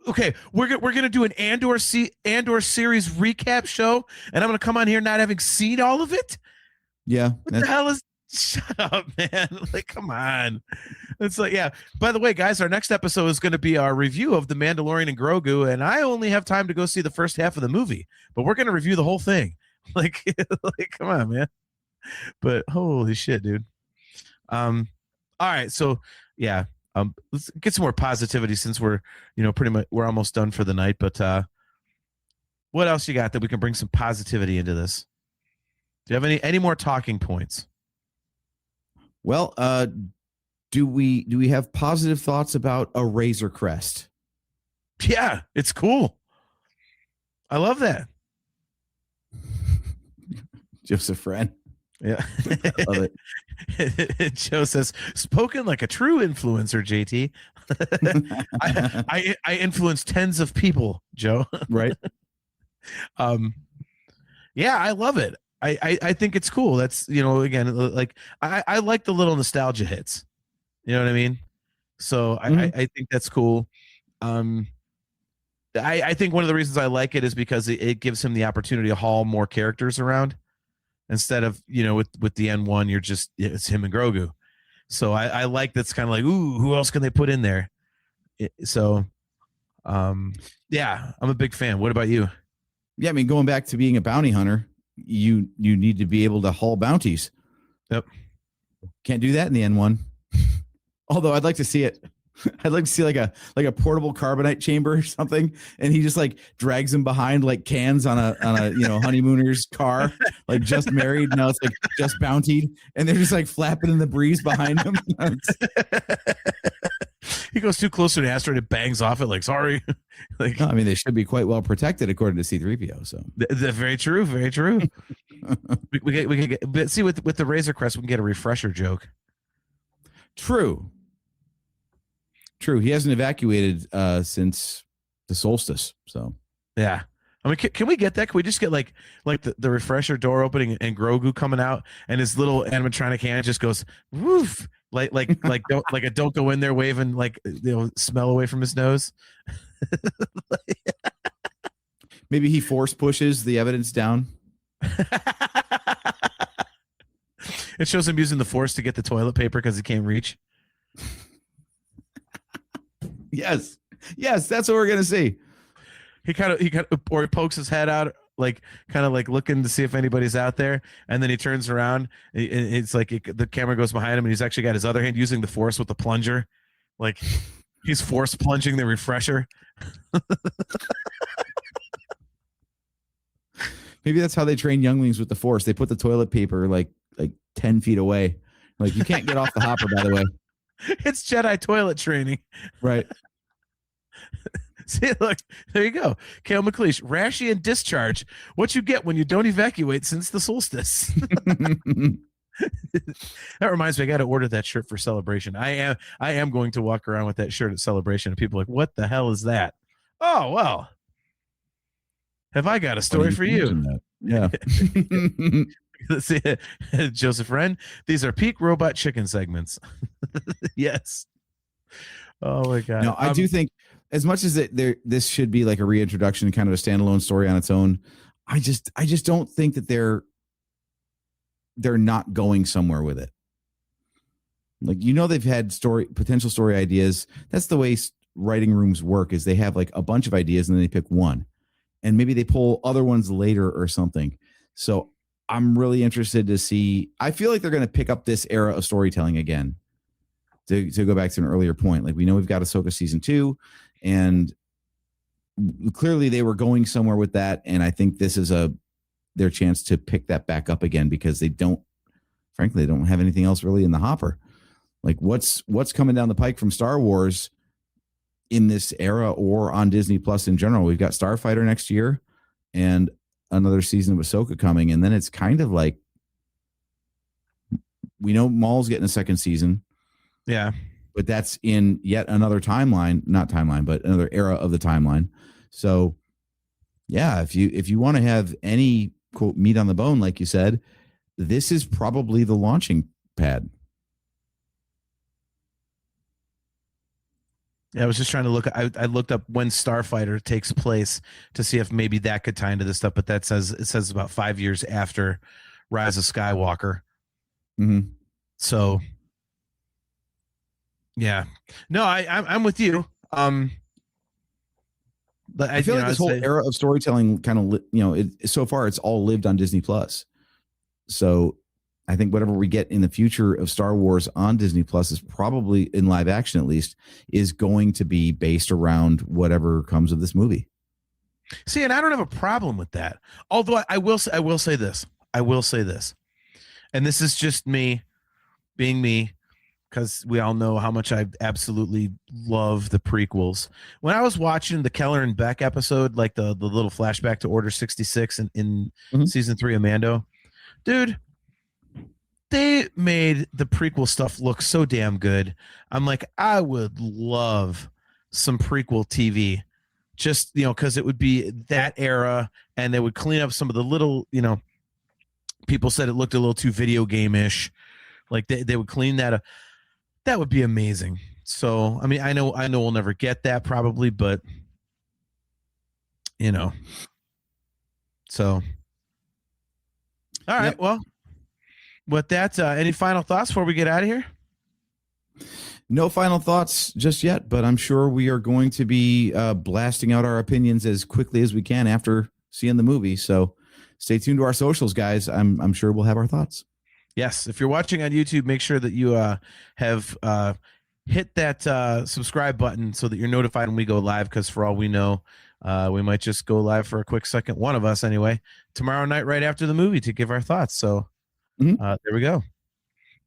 Okay, we're gonna do an Andor series recap show, and I'm gonna come on here not having seen all of it. Yeah, what the hell is? Shut up, man! Like, come on. It's like, yeah. By the way, guys, our next episode is going to be our review of the Mandalorian and Grogu, and I only have time to go see the first half of the movie, but we're going to review the whole thing. Like, come on, man. But holy shit, dude. All right, so yeah, let's get some more positivity since we're pretty much we're almost done for the night. But what else you got that we can bring some positivity into this? Do you have any more talking points? Well, do we have positive thoughts about a Razor Crest? Yeah, it's cool. I love that. Joseph Friend. Yeah. Love it. Joe says, spoken like a true influencer, JT. I influence tens of people, Joe. Right. Yeah, I love it. I think it's cool. That's, again, like I like the little nostalgia hits. You know what I mean? So I think that's cool. I think one of the reasons I like it is because it gives him the opportunity to haul more characters around instead of, with the N1, it's him and Grogu. So I like that's kind of like, ooh, who else can they put in there? So, yeah, I'm a big fan. What about you? Yeah, I mean, going back to being a bounty hunter, you need to be able to haul bounties. Yep. Can't do that in the N1. Although I'd like to see it. I'd like to see like a portable carbonite chamber or something, and he just like drags him behind like cans on a honeymooner's car, like just married. Now it's like just bountied, and they're just like flapping in the breeze behind him. He goes too close to an asteroid, it bangs off it. Like, sorry. Like, no, I mean, they should be quite well protected according to C-3PO. So very true, very true. we can get, but see with the Razor Crest, we can get a refresher joke. True. He hasn't evacuated since the solstice. So yeah, I mean, can we get that? Can we just get like the refresher door opening and Grogu coming out and his little animatronic hand just goes woof, like don't go in there waving like smell away from his nose. Maybe he force pushes the evidence down. It shows him using the Force to get the toilet paper because he can't reach. Yes, that's what we're gonna see. He pokes his head out, like kind of like looking to see if anybody's out there, and then he turns around. And it's like the camera goes behind him, and he's actually got his other hand using the Force with the plunger, like he's force plunging the refresher. Maybe that's how they train younglings with the Force. They put the toilet paper like 10 feet away. Like, you can't get off the hopper, by the way. It's Jedi toilet training. Right. See, look, there you go. Kale McLeish, Rashy and discharge. What you get when you don't evacuate since the solstice. That reminds me, I got to order that shirt for Celebration. I am going to walk around with that shirt at Celebration, and people are like, what the hell is that? Oh, well. Have I got a story for you? Yeah. Let's see. Joseph Wren, these are peak robot chicken segments. Yes. Oh my God. No, I do think as much as this should be like a reintroduction and kind of a standalone story on its own, I just don't think that they're not going somewhere with it. Like, they've had potential story ideas. That's the way writing rooms work, is they have like a bunch of ideas and then they pick one, and maybe they pull other ones later or something. So I'm really interested to see. I feel like they're going to pick up this era of storytelling again. To go back to an earlier point, like, we know we've got Ahsoka season 2, and clearly they were going somewhere with that. And I think this is their chance to pick that back up again, because they don't have anything else really in the hopper. Like, what's coming down the pike from Star Wars in this era or on Disney Plus in general? We've got Starfighter next year and another season of Ahsoka coming. And then it's kind of like, we know Maul's getting a second season. Yeah. But that's in yet another but another era of the timeline. So yeah, if you want to have any quote meat on the bone, like you said, this is probably the launching pad. Yeah, I was just trying to look. I looked up when Starfighter takes place to see if maybe that could tie into this stuff, but it says about 5 years after Rise of Skywalker. Mm-hmm. So, yeah, no, I'm with you. But I feel like this whole era of storytelling kind of, so far it's all lived on Disney Plus. So I think whatever we get in the future of Star Wars on Disney Plus is probably, in live action at least, is going to be based around whatever comes of this movie. See, and I don't have a problem with that. Although I will say this, and this is just me being me, because we all know how much I absolutely love the prequels. When I was watching the Keller and Beck episode, like the little flashback to Order 66 in season 3 of Mando, dude, they made the prequel stuff look so damn good. I'm like, I would love some prequel TV. Just, because it would be that era, and they would clean up some of the little, people said it looked a little too video game-ish. Like they would clean that up. That would be amazing. So, I mean, I know we'll never get that probably, but so. All right. Yep. Well, with that, any final thoughts before we get out of here? No final thoughts just yet, but I'm sure we are going to be blasting out our opinions as quickly as we can after seeing the movie. So stay tuned to our socials, guys. I'm sure we'll have our thoughts. Yes. If you're watching on YouTube, make sure that you have hit that subscribe button so that you're notified when we go live, because for all we know, we might just go live for a quick second, one of us anyway, tomorrow night right after the movie to give our thoughts. So there we go.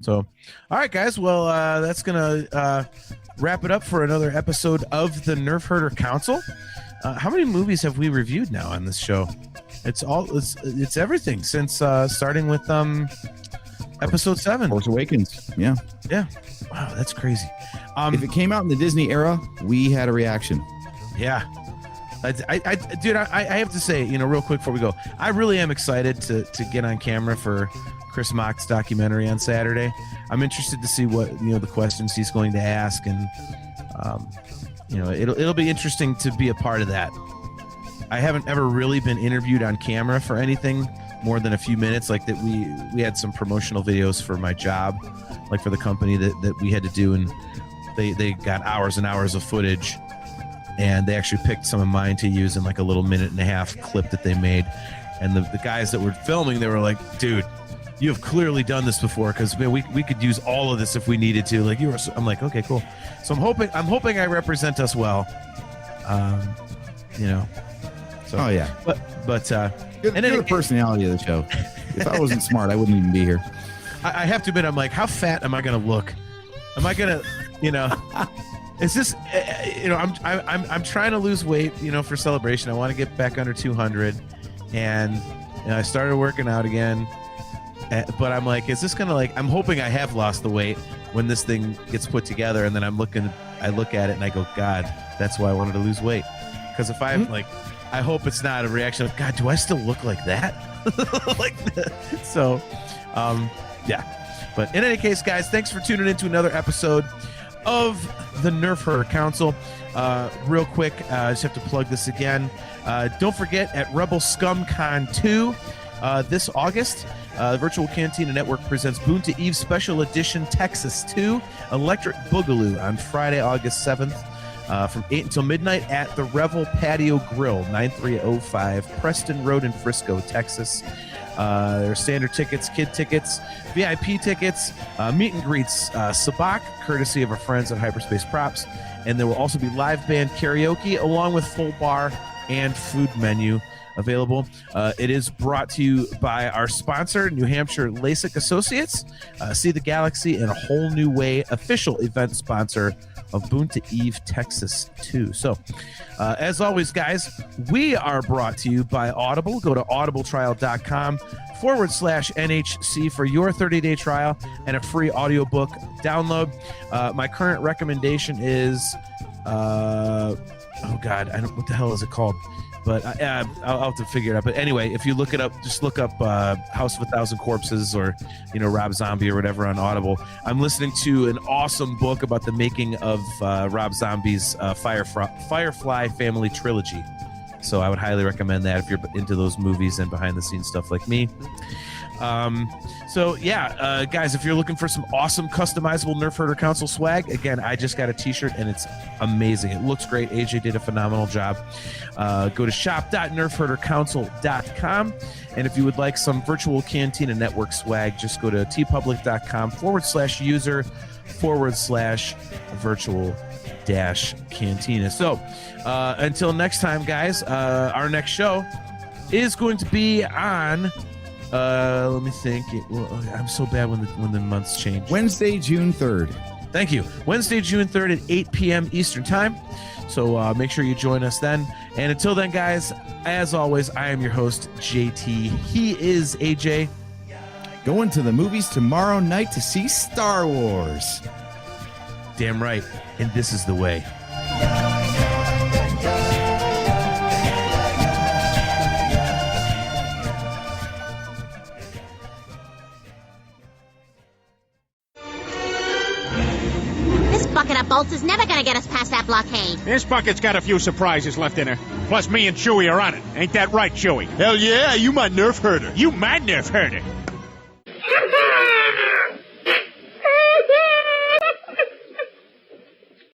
So, all right, guys. Well, that's going to wrap it up for another episode of the Nerf Herder Council. How many movies have we reviewed now on this show? It's everything since starting with episode 7. Force Awakens. Yeah. Yeah. Wow, that's crazy. If it came out in the Disney era, we had a reaction. Yeah. Dude, I have to say, real quick before we go, I really am excited to get on camera for Chris Mock's documentary on Saturday. I'm interested to see what the questions he's going to ask, and it'll be interesting to be a part of that. I haven't ever really been interviewed on camera for anything more than a few minutes. Like that, we had some promotional videos for my job, like for the company that we had to do, and they got hours and hours of footage, and they actually picked some of mine to use in like a little 1.5-minute clip that they made. And the guys that were filming, they were like, dude, you have clearly done this before, because we could use all of this if we needed to. Like I'm like, okay, cool. So I'm hoping I represent us well. So, oh yeah, but you're the personality of the show. If I wasn't smart, I wouldn't even be here. I have to admit, I'm like, how fat am I going to look? Am I going to, it's just, I'm trying to lose weight, for celebration. I want to get back under 200, and I started working out again. But I'm like, is this gonna I'm hoping I have lost the weight when this thing gets put together, and then I look at it and I go, God, that's why I wanted to lose weight. Because if I'm I hope it's not a reaction of, God, do I still look like that? Yeah. But in any case, guys, thanks for tuning in to another episode of the Nerf Herder Council. Real quick, I just have to plug this again. Don't forget, at Rebel Scum Con 2 this August, the Virtual Cantina Network presents Boonta Eve Special Edition Texas 2 Electric Boogaloo on Friday, August 7th from 8 until midnight at the Revel Patio Grill, 9305 Preston Road in Frisco, Texas. There are standard tickets, kid tickets, VIP tickets, meet and greets, sabak, courtesy of our friends at Hyperspace Props. And there will also be live band karaoke along with full bar and food menu available. It is brought to you by our sponsor, New Hampshire LASIK Associates, See the Galaxy in a Whole New Way, official event sponsor of Boonta Eve Texas 2. So, as always, guys, we are brought to you by Audible. Go to audibletrial.com/NHC for your 30-day trial and a free audiobook download. My current recommendation is, oh God, what the hell is it called? But I'll have to figure it out. But anyway, if you look it up, just look up House of a Thousand Corpses or, Rob Zombie or whatever on Audible. I'm listening to an awesome book about the making of Rob Zombie's Firefly family trilogy. So I would highly recommend that if you're into those movies and behind the scenes stuff like me. So yeah, guys, if you're looking for some awesome customizable Nerf Herder Council swag, again, I just got a t-shirt and it's amazing. It looks great. AJ did a phenomenal job. Go to shop.nerfherdercouncil.com. And if you would like some virtual Cantina Network swag, just go to tpublic.com/user/virtual-cantina. So until next time, guys, our next show is going to be on let me think. I'm so bad when the months change. Wednesday, June 3rd. Thank you. Wednesday, June 3rd at 8 p.m. Eastern Time. So make sure you join us then. And until then, guys, as always, I am your host, JT. He is AJ. Going to the movies tomorrow night to see Star Wars. Damn right. And this is the way. Bucket of bolts is never gonna get us past that blockade. This bucket's got a few surprises left in her. Plus, me and Chewie are on it. Ain't that right, Chewie? Hell yeah, you my Nerf herder. You my Nerf herder.